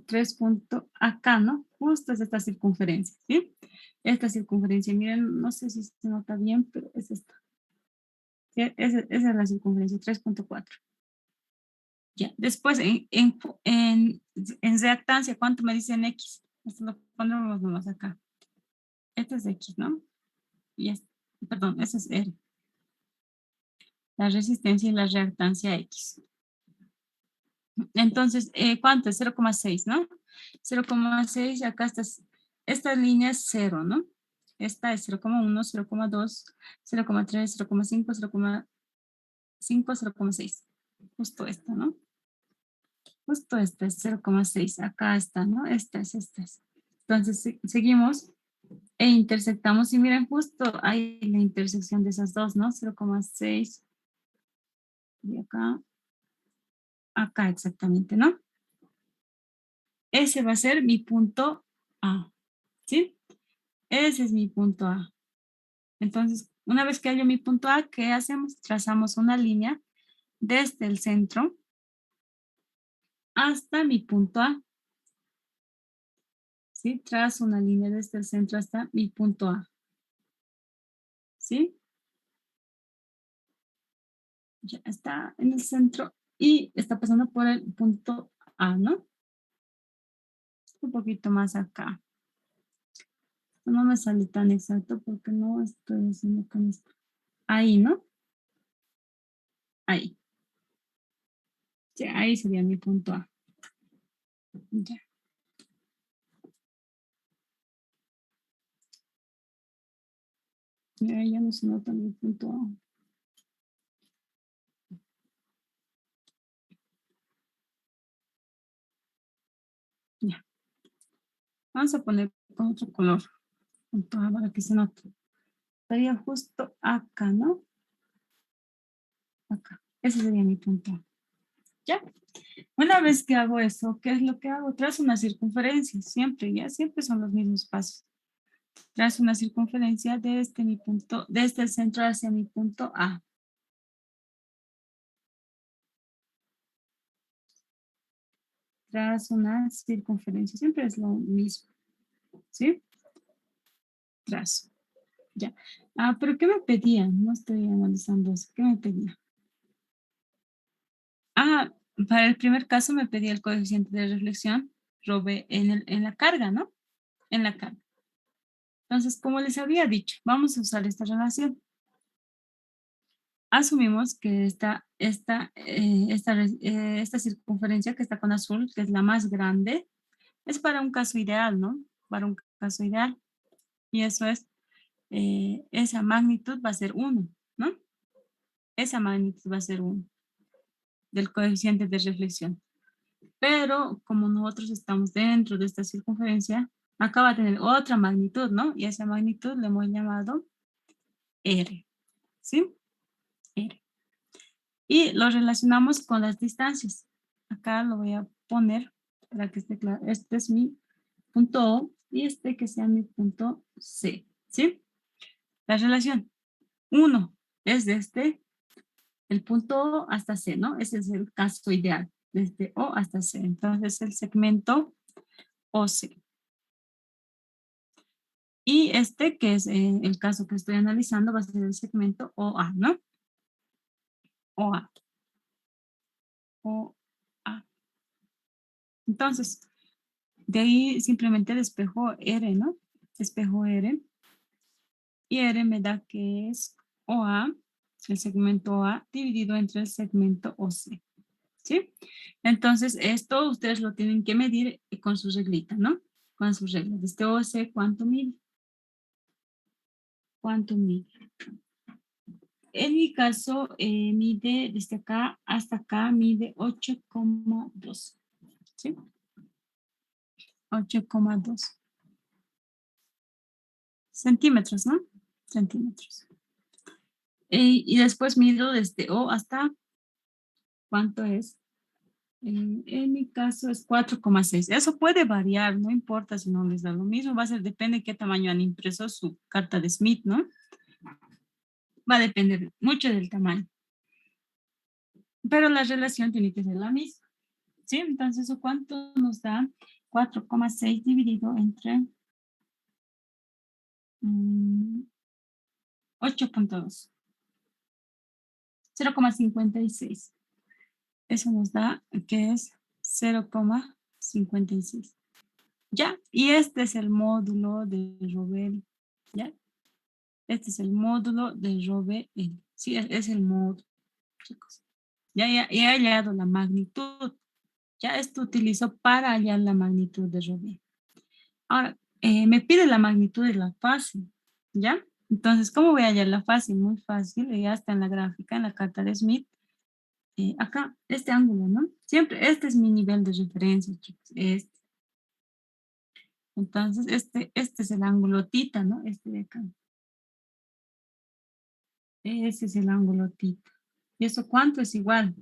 3 punto acá, ¿no? Justo es esta circunferencia, ¿sí? Esta circunferencia, miren, no sé si se nota bien, pero es esta. ¿Sí? Esa es la circunferencia, 3.4. Ya, después en reactancia, ¿cuánto me dicen X? Esto lo pondremos nomás acá. Este es X, ¿no? Y perdón, ese es R. La resistencia y la reactancia X. Entonces, ¿cuánto es? 0,6, ¿no? 0,6, acá esta línea es 0, ¿no? Esta es 0,1, 0,2, 0,3, 0,5, 0,5, 0,6. Justo esta, ¿no? Justo esta es 0,6. Acá está, ¿no? Esta es. Entonces, seguimos e intersectamos. Y miren, justo hay la intersección de esas dos, ¿no? 0,6. Y acá exactamente, ¿no? Ese va a ser mi punto A, ¿sí? Ese es mi punto A. Entonces, una vez que hallo mi punto A, ¿qué hacemos? Trazamos una línea desde el centro hasta mi punto A. ¿Sí? Trazo una línea desde el centro hasta mi punto A. ¿Sí? Ya está en el centro y está pasando por el punto A, ¿no? Un poquito más acá. No me sale tan exacto porque no estoy haciendo con esto. Ahí, ¿no? Ahí. Ya, ahí sería mi punto A. Ya. Ya no se nota mi punto A. Ya. Vamos a poner con otro color. Punto A para que se note. Estaría justo acá, ¿no? Acá. Ese sería mi punto A. ¿Ya? Una vez que hago eso, ¿qué es lo que hago? Trazo una circunferencia, siempre, ya siempre son los mismos pasos. Trazo una circunferencia desde mi punto, desde el centro hacia mi punto A. Trazo una circunferencia, siempre es lo mismo, ¿sí? Trazo, ya. Ah, pero ¿qué me pedían? No estoy analizando eso. ¿Qué me pedía? Ah, para el primer caso me pedía el coeficiente de reflexión, robé en la carga, ¿no? En la carga. Entonces, como les había dicho, vamos a usar esta relación. Asumimos que esta circunferencia que está con azul, que es la más grande, es para un caso ideal, ¿no? Para un caso ideal. Y eso es, esa magnitud va a ser 1, ¿no? Esa magnitud va a ser 1 del coeficiente de reflexión. Pero como nosotros estamos dentro de esta circunferencia, acá va a tener otra magnitud, ¿no? Y esa magnitud le hemos llamado R, ¿sí? R. Y lo relacionamos con las distancias. Acá lo voy a poner para que esté claro. Este es mi punto O y este que sea mi punto C, ¿sí? La relación 1 es desde el punto O hasta C, ¿no? Ese es el caso ideal, desde O hasta C. Entonces el segmento OC. Y este, que es el caso que estoy analizando, va a ser el segmento OA, ¿no? OA. OA. Entonces, de ahí simplemente despejo R, ¿no? Despejo R. Y R me da que es OA, el segmento OA, dividido entre el segmento OC. ¿Sí? ¿sí? Entonces, esto ustedes lo tienen que medir con su reglita, ¿no? Con sus reglas. Este OC, ¿cuánto mide? ¿Cuánto mide? En mi caso, mide desde acá hasta acá, mide 8,2, ¿sí? 8,2 centímetros, ¿no? Centímetros. Y después mido desde O hasta, ¿cuánto es? En mi caso es 4,6. Eso puede variar, no importa si no les da lo mismo, va a ser, depende de qué tamaño han impreso su carta de Smith, ¿no? Va a depender mucho del tamaño. Pero la relación tiene que ser la misma, ¿sí? Entonces, ¿eso cuánto nos da? 4,6 dividido entre 8,2. 0,56. Eso nos da que es 0,56. ¿Ya? Y este es el módulo de Robel. ¿Ya? Este es el módulo de Robel. Sí, es el módulo, chicos. Ya he hallado la magnitud. Ya esto utilizo para hallar la magnitud de Robel. Ahora, me pide la magnitud de la fase. ¿Ya? Entonces, ¿cómo voy a hallar la fase? Muy fácil. Ya está en la gráfica, en la carta de Smith. Acá, este ángulo, ¿no? Siempre, este es mi nivel de referencia, chicos. Entonces, este es el ángulo tita, ¿no? Este de acá. Ese es el ángulo tita. ¿Y eso cuánto es igual?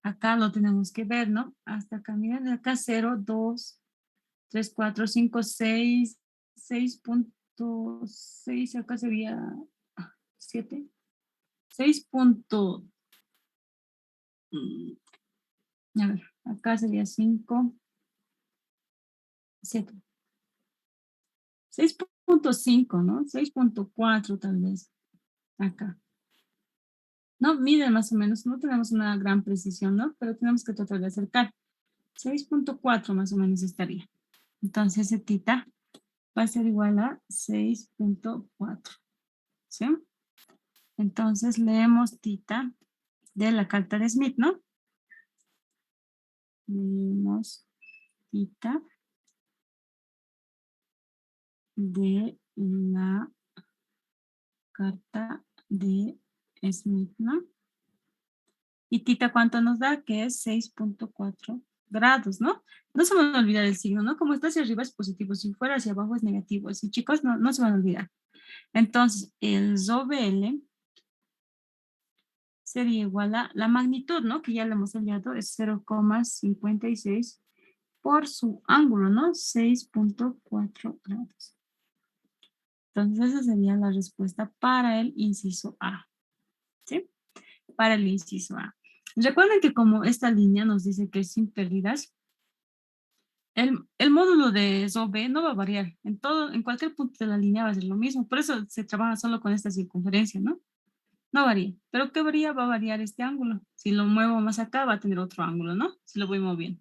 Acá lo tenemos que ver, ¿no? Hasta acá, miren, de acá 0, 2, 3, 4, 5, 6, 6,6, acá sería 7, 6. A ver, acá sería 5, 7. 6,5, ¿no? 6,4 tal vez. Acá. No, miren más o menos, no tenemos una gran precisión, ¿no? Pero tenemos que tratar de acercar. 6,4 más o menos estaría. Entonces, tita va a ser igual a 6,4. ¿Sí? Entonces, leemos tita de la carta de Smith, ¿no? Leemos tita de la carta de Smith, ¿no? Y tita, ¿cuánto nos da? Que es 6,4 grados, ¿no? No se van a olvidar el signo, ¿no? Como está hacia arriba es positivo, si fuera hacia abajo es negativo. Así, chicos, no se van a olvidar. Entonces, el ROBL sería igual a la magnitud, ¿no? Que ya le hemos hallado, es 0,56 por su ángulo, ¿no? 6,4 grados. Entonces, esa sería la respuesta para el inciso A, ¿sí? Para el inciso A. Recuerden que como esta línea nos dice que es sin pérdidas, el módulo de SOB no va a variar. En cualquier punto de la línea va a ser lo mismo. Por eso se trabaja solo con esta circunferencia, ¿no? No varía. ¿Pero qué varía? Va a variar este ángulo. Si lo muevo más acá, va a tener otro ángulo, ¿no? Si lo voy moviendo.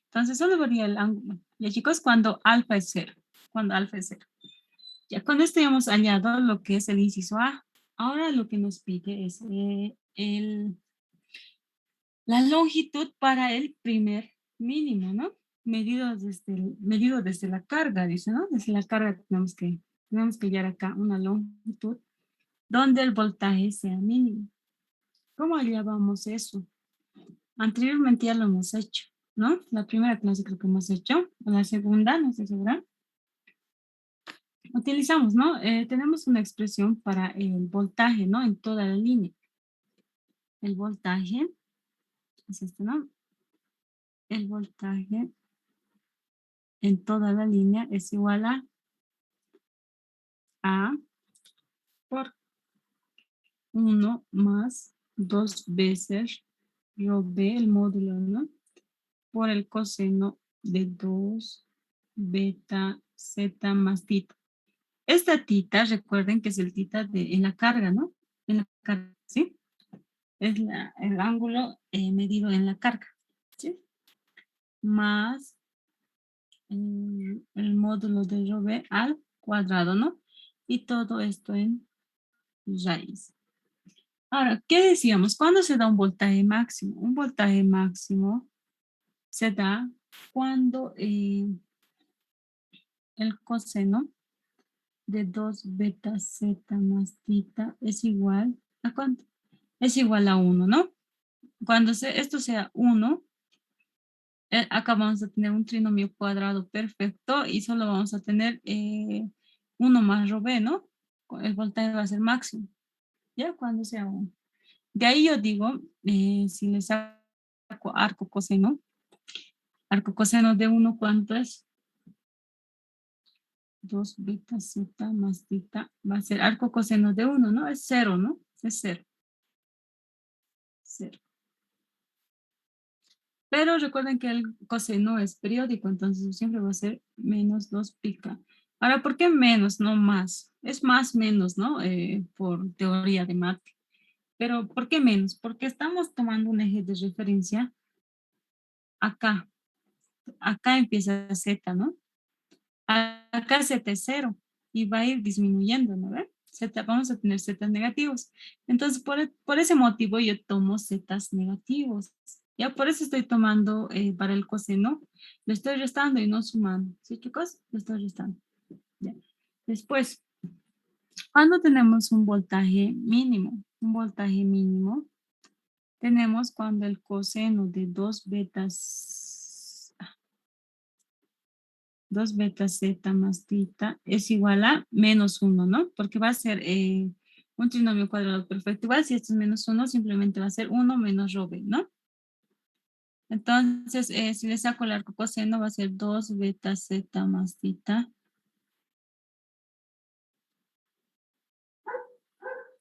Entonces, solo varía el ángulo. Ya, chicos, cuando alfa es 0. Cuando alfa es 0. Ya con esto ya hemos hallado lo que es el inciso A. Ahora lo que nos pide es la longitud para el primer mínimo, ¿no? Medido desde la carga, dice, ¿no? Desde la carga tenemos que hallar acá una longitud donde el voltaje sea mínimo. ¿Cómo hallábamos eso? Anteriormente ya lo hemos hecho, ¿no? La primera clase creo que hemos hecho, la segunda, no estoy segura. Utilizamos, ¿no? Tenemos una expresión para el voltaje, ¿no? En toda la línea. El voltaje, es esto, ¿no? El voltaje en toda la línea es igual a por 1 más 2 veces rho b, el módulo, ¿no? Por el coseno de 2 beta z más tita. Esta tita, recuerden que es el tita en la carga, ¿no? En la carga, ¿sí? Es el ángulo medido en la carga, ¿sí? Más el módulo de rho b al cuadrado, ¿no? Y todo esto en raíz. Ahora, ¿qué decíamos? ¿Cuándo se da un voltaje máximo? Un voltaje máximo se da cuando el coseno de 2 beta z más tita es igual a ¿cuánto? Es igual a 1, ¿no? Cuando esto sea 1, acá vamos a tener un trinomio cuadrado perfecto y solo vamos a tener 1 más rho b, ¿no? El voltaje va a ser máximo, ¿ya? Cuando sea 1. De ahí yo digo, si le saco arco coseno de 1, ¿cuánto es? 2 beta z más tita va a ser arco coseno de 1, ¿no? Es 0, ¿no? Es 0. 0. Pero recuerden que el coseno es periódico, entonces siempre va a ser menos 2 pica. Ahora, ¿por qué menos, no más? Es más menos, ¿no? Por teoría de mate. Pero, ¿por qué menos? Porque estamos tomando un eje de referencia acá. Acá empieza Z, ¿no? Acá Z es 0 y va a ir disminuyendo, ¿no? Z, vamos a tener Z negativos. Entonces, por ese motivo yo tomo Z negativos. Ya por eso estoy tomando para el coseno, lo estoy restando y no sumando. ¿Sí, chicos? Lo estoy restando. Ya. Después, cuando tenemos un voltaje mínimo, tenemos cuando el coseno de 2 beta z más tita es igual a menos 1, ¿no? Porque va a ser un trinomio cuadrado perfecto. Igual si esto es menos 1, simplemente va a ser 1 menos rho b, ¿no? Entonces, si le saco el arco coseno, va a ser 2 beta z más tita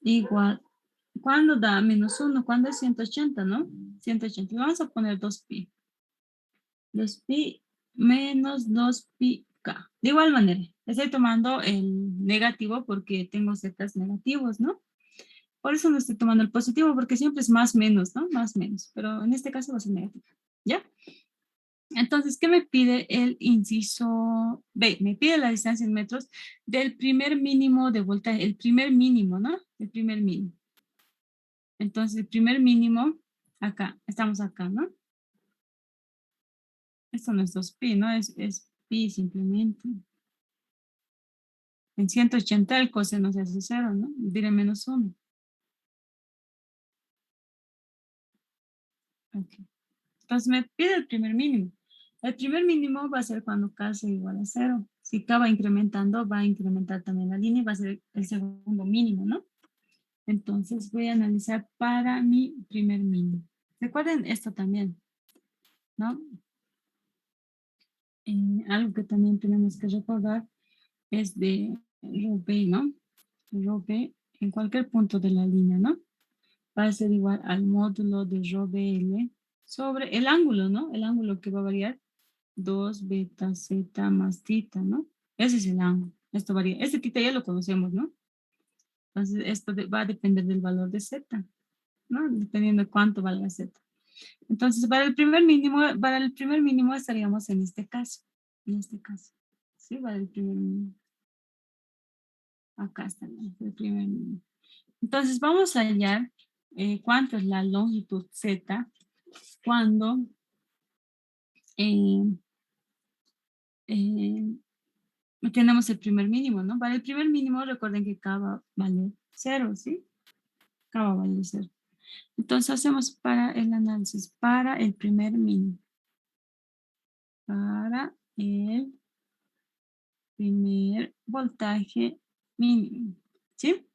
igual. ¿Cuándo da menos 1? ¿Cuándo es 180, no? 180. Y vamos a poner 2pi. 2pi menos 2pi k. De igual manera, estoy tomando el negativo porque tengo zetas negativos, ¿no? Por eso no estoy tomando el positivo, porque siempre es más menos, ¿no? Más menos. Pero en este caso va a ser negativo. ¿Ya? Entonces, ¿qué me pide el inciso B? Me pide la distancia en metros del primer mínimo de voltaje. El primer mínimo, ¿no? El primer mínimo. Entonces, el primer mínimo, acá. Estamos acá, ¿no? Esto no es 2pi, ¿no? Es pi simplemente. En 180 el coseno se hace 0, ¿no? Diré menos 1. Okay. Entonces me pide el primer mínimo. El primer mínimo va a ser cuando k sea igual a 0. Si k va incrementando, va a incrementar también la línea y va a ser el segundo mínimo, ¿no? Entonces voy a analizar para mi primer mínimo. Recuerden esto también, ¿no? Algo que también tenemos que recordar es de rho b, ¿no? Rho b en cualquier punto de la línea, ¿no? Va a ser igual al módulo de rho bl sobre el ángulo, ¿no? El ángulo que va a variar 2 beta z más tita, ¿no? Ese es el ángulo. Esto varía. Este tita ya lo conocemos, ¿no? Entonces, esto va a depender del valor de z, ¿no? Dependiendo de cuánto valga z. Entonces, para el primer mínimo estaríamos en este caso. En este caso. ¿Sí? Para el primer mínimo. Acá está el primer mínimo. Entonces, vamos a hallar cuánto es la longitud z cuando eh, tenemos el primer mínimo, ¿no? Para el primer mínimo, recuerden que k va a valer 0, ¿sí? K va a valer 0. Entonces, hacemos para el análisis, para el primer mínimo. Para el primer voltaje mínimo, ¿sí?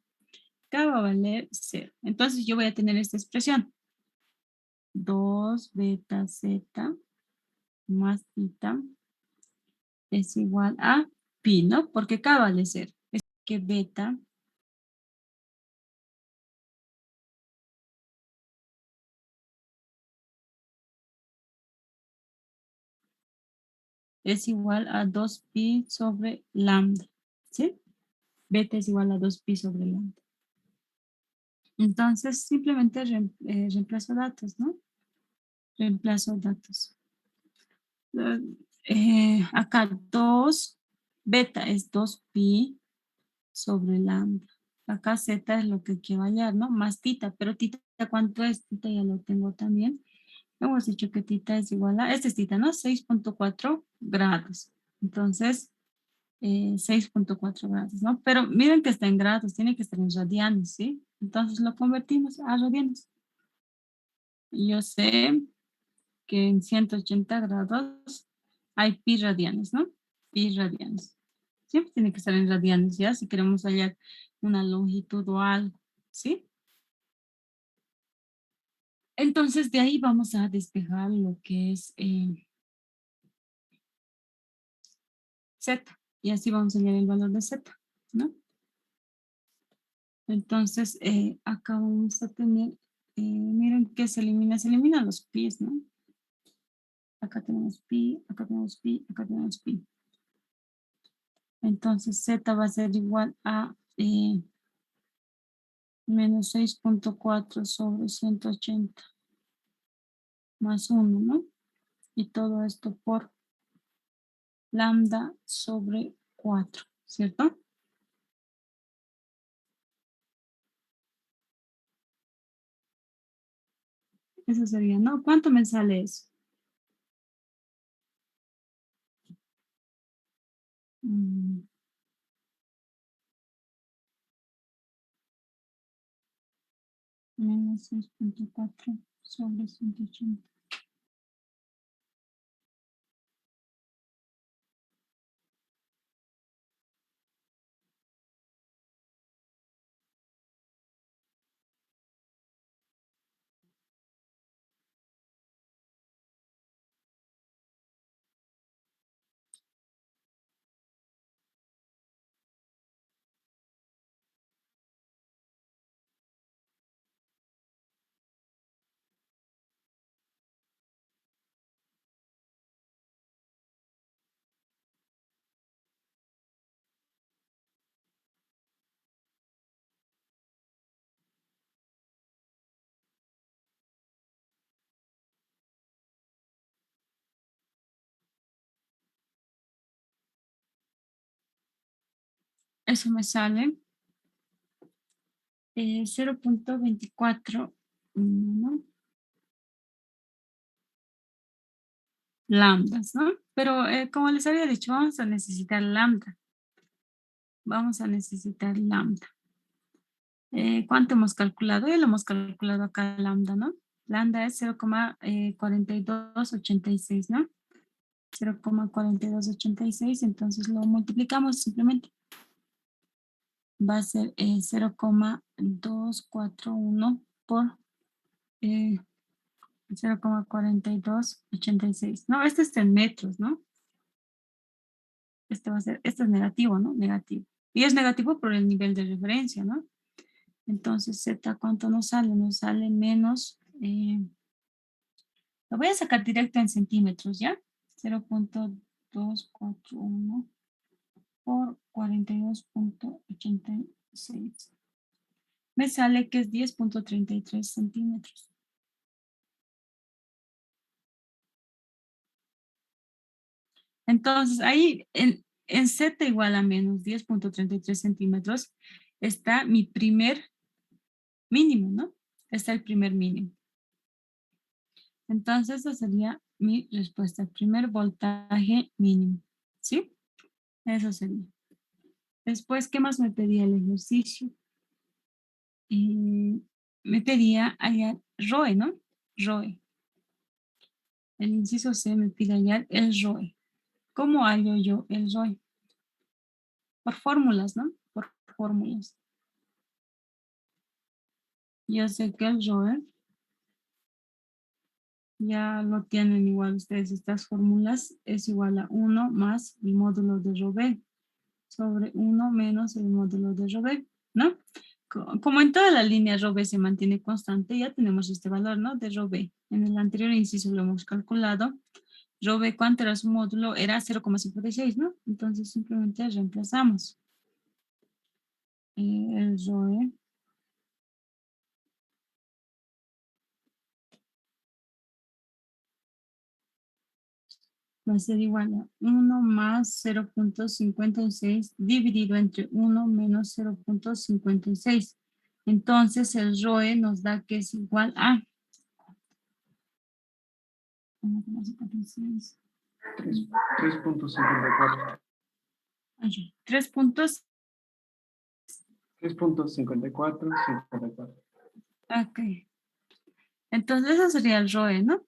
K va a valer 0. Entonces, yo voy a tener esta expresión. 2 beta z más tita es igual a pi, ¿no? Porque K vale 0. Es que beta es igual a 2pi sobre lambda, ¿sí? Beta es igual a 2pi sobre lambda. Entonces, simplemente reemplazo datos, ¿no? Reemplazo datos. Acá 2, beta es 2pi sobre lambda. Acá Z es lo que quiero hallar, ¿no? Más tita, pero tita, ¿cuánto es? Tita ya lo tengo también. Hemos dicho que tita es igual a, este es tita, ¿no? 6.4 grados. Entonces, 6.4 grados, ¿no? Pero miren que está en grados, tiene que estar en radianes, ¿sí? Entonces lo convertimos a radianes. Yo sé que en 180 grados hay pi radianes, ¿no? Pi radianes. Siempre tiene que estar en radianes, ¿ya? Si queremos hallar una longitud o algo, ¿sí? Entonces, de ahí vamos a despejar lo que es Z. Y así vamos a hallar el valor de Z, ¿no? Entonces, acá vamos a tener, miren que se eliminan los pi's, ¿no? Acá tenemos pi, acá tenemos pi, acá tenemos pi. Entonces, Z va a ser igual a menos 6.4 sobre 180 más 1, ¿no? Y todo esto por lambda sobre 4, ¿cierto? Eso sería, ¿no? ¿Cuánto me sale eso? Mm, Menos 6.4 sobre 180. Eso me sale 0.24, ¿no? Lambdas, ¿no? Pero como les había dicho, vamos a necesitar lambda. Vamos a necesitar lambda. ¿Cuánto hemos calculado? Ya lo hemos calculado acá lambda, ¿no? Lambda es 0,4286, ¿no? 0,4286, entonces lo multiplicamos simplemente. Va a ser 0,241 por 0,4286. No, este está en metros, ¿no? Este va a ser, esto es negativo, ¿no? Negativo. Y es negativo por el nivel de referencia, ¿no? Entonces, Z, ¿cuánto nos sale? Nos sale menos, lo voy a sacar directo en centímetros, ¿ya? 0.241 por 42.86. Me sale que es 10.33 centímetros. Entonces, ahí en Z igual a menos 10.33 centímetros está mi primer mínimo, ¿no? Está el primer mínimo. Entonces, esa sería mi respuesta, el primer voltaje mínimo, ¿sí? Eso sería. Después, ¿qué más me pedía el ejercicio? Me pedía hallar ROE, ¿no? ROE. El inciso C me pide hallar el ROE. ¿Cómo hallo yo el ROE? Por fórmulas, ¿no? Por fórmulas. Yo sé que el ROE ya lo tienen igual ustedes, estas fórmulas es igual a 1 más el módulo de rho b sobre 1 menos el módulo de rho b, ¿no? Como en toda la línea rho b se mantiene constante, ya tenemos este valor, ¿no? De rho b. En el anterior inciso lo hemos calculado. Rho b, ¿cuánto era su módulo? Era 0,56, ¿no? Entonces simplemente reemplazamos. El rho e va a ser igual a 1 más 0.56 dividido entre 1 menos 0.56. Entonces el ROE nos da que es igual a 1,56. 3.54. 3 puntos. 3.54, 54. Ok. Entonces eso sería el ROE, ¿no?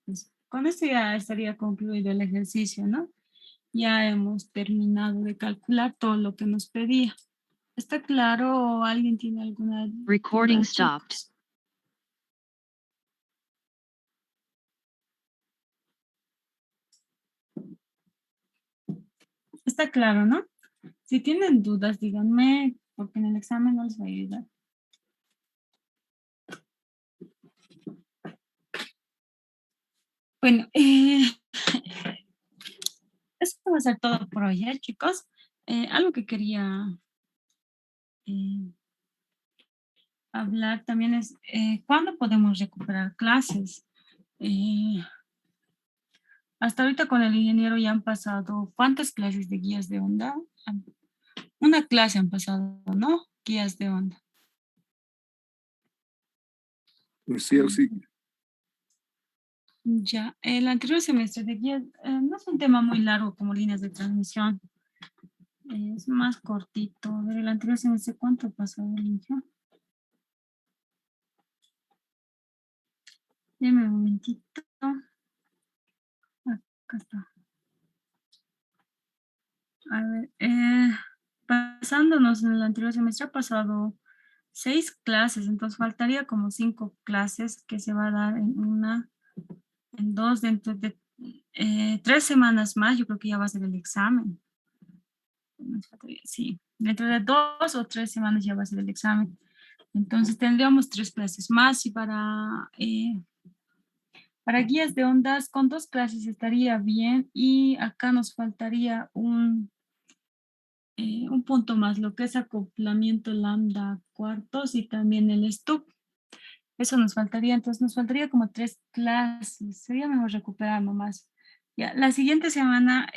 Pues, con esto ya estaría concluido el ejercicio, ¿no? Ya hemos terminado de calcular todo lo que nos pedía. ¿Está claro o alguien tiene alguna Recording duda, stopped. chicos? Está claro, ¿no? Si tienen dudas, díganme, porque en el examen no les va a ayudar. Bueno, esto va a ser todo por hoy, ¿eh, chicos? Algo que quería hablar también es, ¿cuándo podemos recuperar clases? Hasta ahorita con el ingeniero ya han pasado, ¿cuántas clases de guías de onda? Una clase han pasado, ¿no? Guías de onda. Sí, sí. Ya, el anterior semestre de guías no es un tema muy largo como líneas de transmisión. Es más cortito. A ver, el anterior semestre, ¿cuánto pasó, Olimpia? Deme un momentito. Acá está. A ver, pasándonos en el anterior semestre ha pasado 6 clases, entonces faltaría como 5 clases que se va a dar en 2, dentro de 3 semanas más, yo creo que ya va a ser el examen. Sí, dentro de 2 o 3 semanas ya va a ser el examen. Entonces tendríamos 3 clases más y para guías de ondas con 2 clases estaría bien y acá nos faltaría un punto más, lo que es acoplamiento lambda cuartos y también el STUP. Eso nos faltaría, entonces nos faltaría como 3 clases. Sería mejor recuperar nomás. Ya, la siguiente semana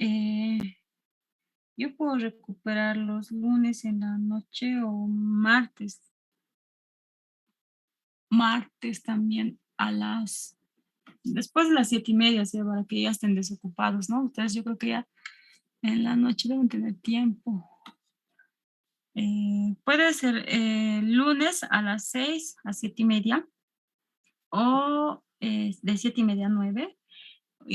yo puedo recuperar los lunes en la noche o martes. Martes también después de las 7:30, ¿sí? Para que ya estén desocupados, ¿no? Ustedes yo creo que ya en la noche deben tener tiempo. Puede ser lunes a las 6 a 7:30 o de 7:30 a 9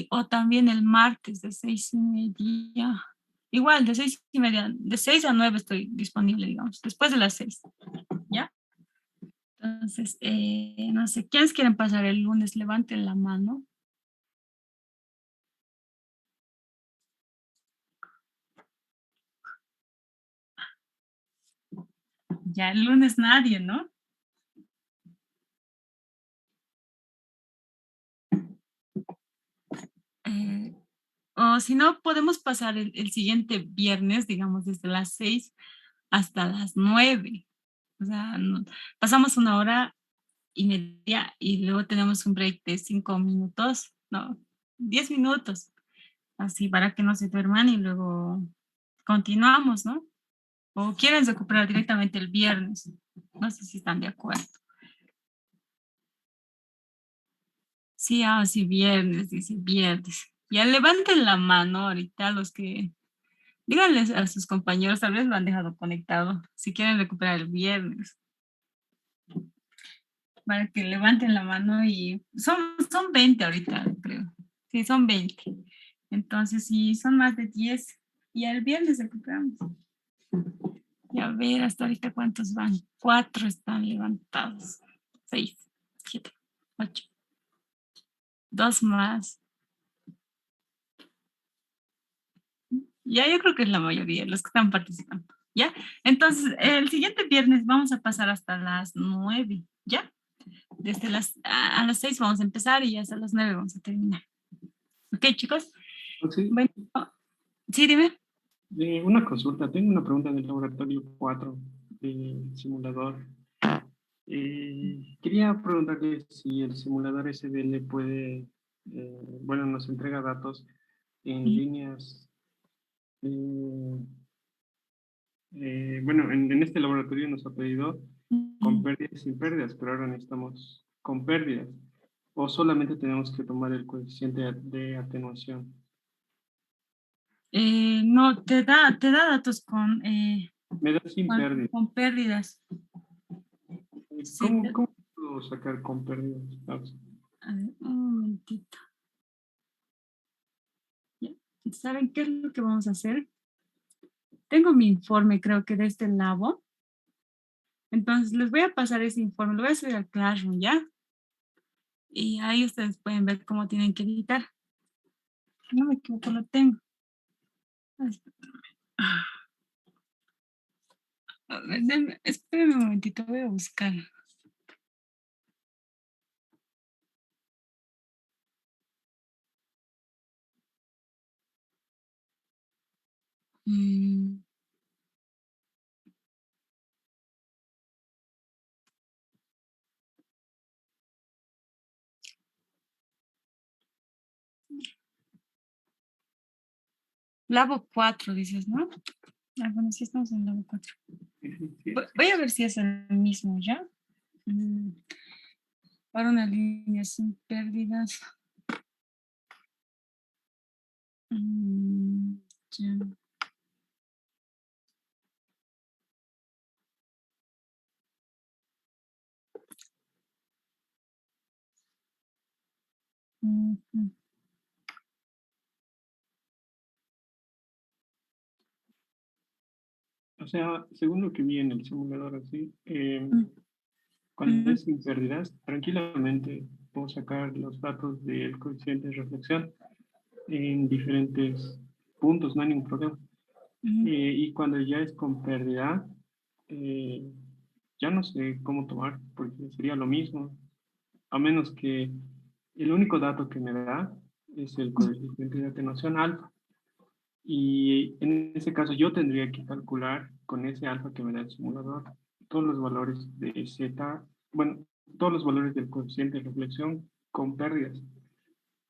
o también el martes de 6:30. Igual, de 6:30, de 6 a 9 estoy disponible, digamos, después de las 6, ¿ya? Entonces, no sé, ¿quiénes quieren pasar el lunes? Levanten la mano. Ya el lunes nadie, ¿no? O si no, podemos pasar el siguiente viernes, digamos, desde las 6 hasta las 9. O sea, pasamos 1 hora y media y luego tenemos un break de 5 minutos, no, 10 minutos, así para que no se duerman y luego continuamos, ¿no? O quieren recuperar directamente el viernes. No sé si están de acuerdo. Sí, sí, viernes, dice viernes. Ya levanten la mano ahorita los que, díganles a sus compañeros, tal vez lo han dejado conectado, si quieren recuperar el viernes. Para que levanten la mano y son 20 ahorita, creo. Sí, son 20. Entonces, si son más de 10, y el viernes recuperamos. Y a ver, hasta ahorita cuántos van. 4 están levantados. 6, 7, 8. 2 más. Ya yo creo que es la mayoría los que están participando. ¿Ya? Entonces, el siguiente viernes vamos a pasar hasta las 9. ¿Ya? Desde a las 6 vamos a empezar y hasta las 9 vamos a terminar. ¿Ok, chicos? Sí. Bueno, sí, dime. Una consulta, tengo una pregunta del laboratorio 4 del simulador. Quería preguntarle si el simulador SBL puede, bueno, nos entrega datos en Ujú. líneas, bueno, en este laboratorio nos ha pedido con pérdidas y sin pérdidas, pero ahora necesitamos con pérdidas. O solamente tenemos que tomar el coeficiente de atenuación. No, te da datos Me da sin pérdidas. con pérdidas. Sí, ¿Cómo puedo sacar con pérdidas? a ver, un momentito. Ya. ¿Saben qué es lo que vamos a hacer? Tengo mi informe, creo que de este labo. Entonces, les voy a pasar ese informe. Lo voy a subir al Classroom, ¿ya? Y ahí ustedes pueden ver cómo tienen que editar. Si no me equivoco, lo tengo. Ah, a ver, espérenme un momentito, voy a buscar. Mm, Labo 4, dices, ¿no? Ah, bueno, sí estamos en Labo 4. Voy a ver si es el mismo, ¿ya? Mm, Para una línea sin pérdidas. Ya. Ujú. O sea, según lo que vi en el simulador así, Mm, cuando ujú, es sin pérdidas, tranquilamente puedo sacar los datos del coeficiente de reflexión en diferentes puntos, no hay ningún problema. ujú. Y cuando ya es con pérdida, eh, ya no sé cómo tomar, porque sería lo mismo, a menos que el único dato que me da es el coeficiente de atenuación alfa. Y en ese caso yo tendría que calcular con ese alfa que me da el simulador todos los valores de z, bueno, todos los valores del coeficiente de reflexión con pérdidas.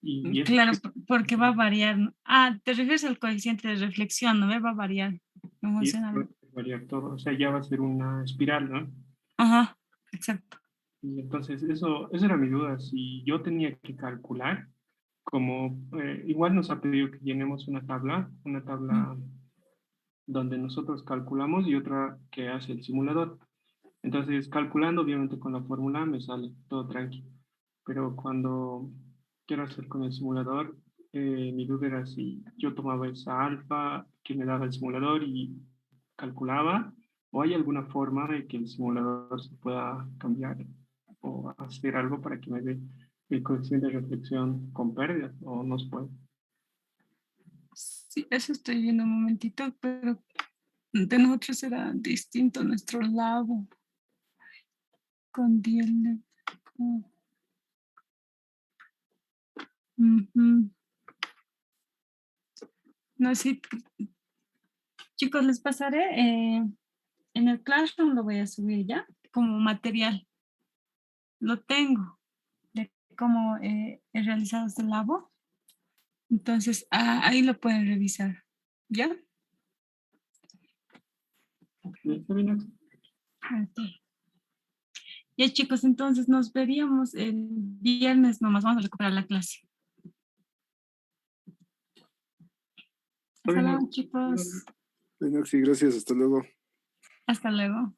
Y eso Claro, sí, porque va a variar, ¿no? Ah, te refieres al coeficiente de reflexión, ¿no? Va a variar. No y eso funciona. va a variar todo, o sea, ya va a ser una espiral, ¿no? Ajá, exacto. Y entonces eso era mi duda, si yo tenía que calcular, como igual nos ha pedido que llenemos una Mm. tabla donde nosotros calculamos y otra que hace el simulador. Entonces, calculando obviamente con la fórmula me sale todo tranquilo, pero cuando quiero hacer con el simulador, mi duda era si yo tomaba esa alfa que me daba el simulador y calculaba, o hay alguna forma de que el simulador se pueda cambiar o hacer algo para que me dé el coeficiente de reflexión con pérdidas, o no se puede. Sí, eso estoy viendo un momentito, pero de nosotros era distinto nuestro labo con diel. Ujú. No, sí, chicos, les pasaré. En el Classroom lo voy a subir ya como material. Lo tengo de cómo he realizado este labo. Entonces, ahí lo pueden revisar. ¿Ya? ¿Está bien, Axel? Ok. Ya, chicos, entonces nos veríamos el viernes nomás. Vamos a recuperar la clase. Está Hasta bien, luego, Axel. chicos. Bueno, sí, gracias, hasta luego. Hasta luego.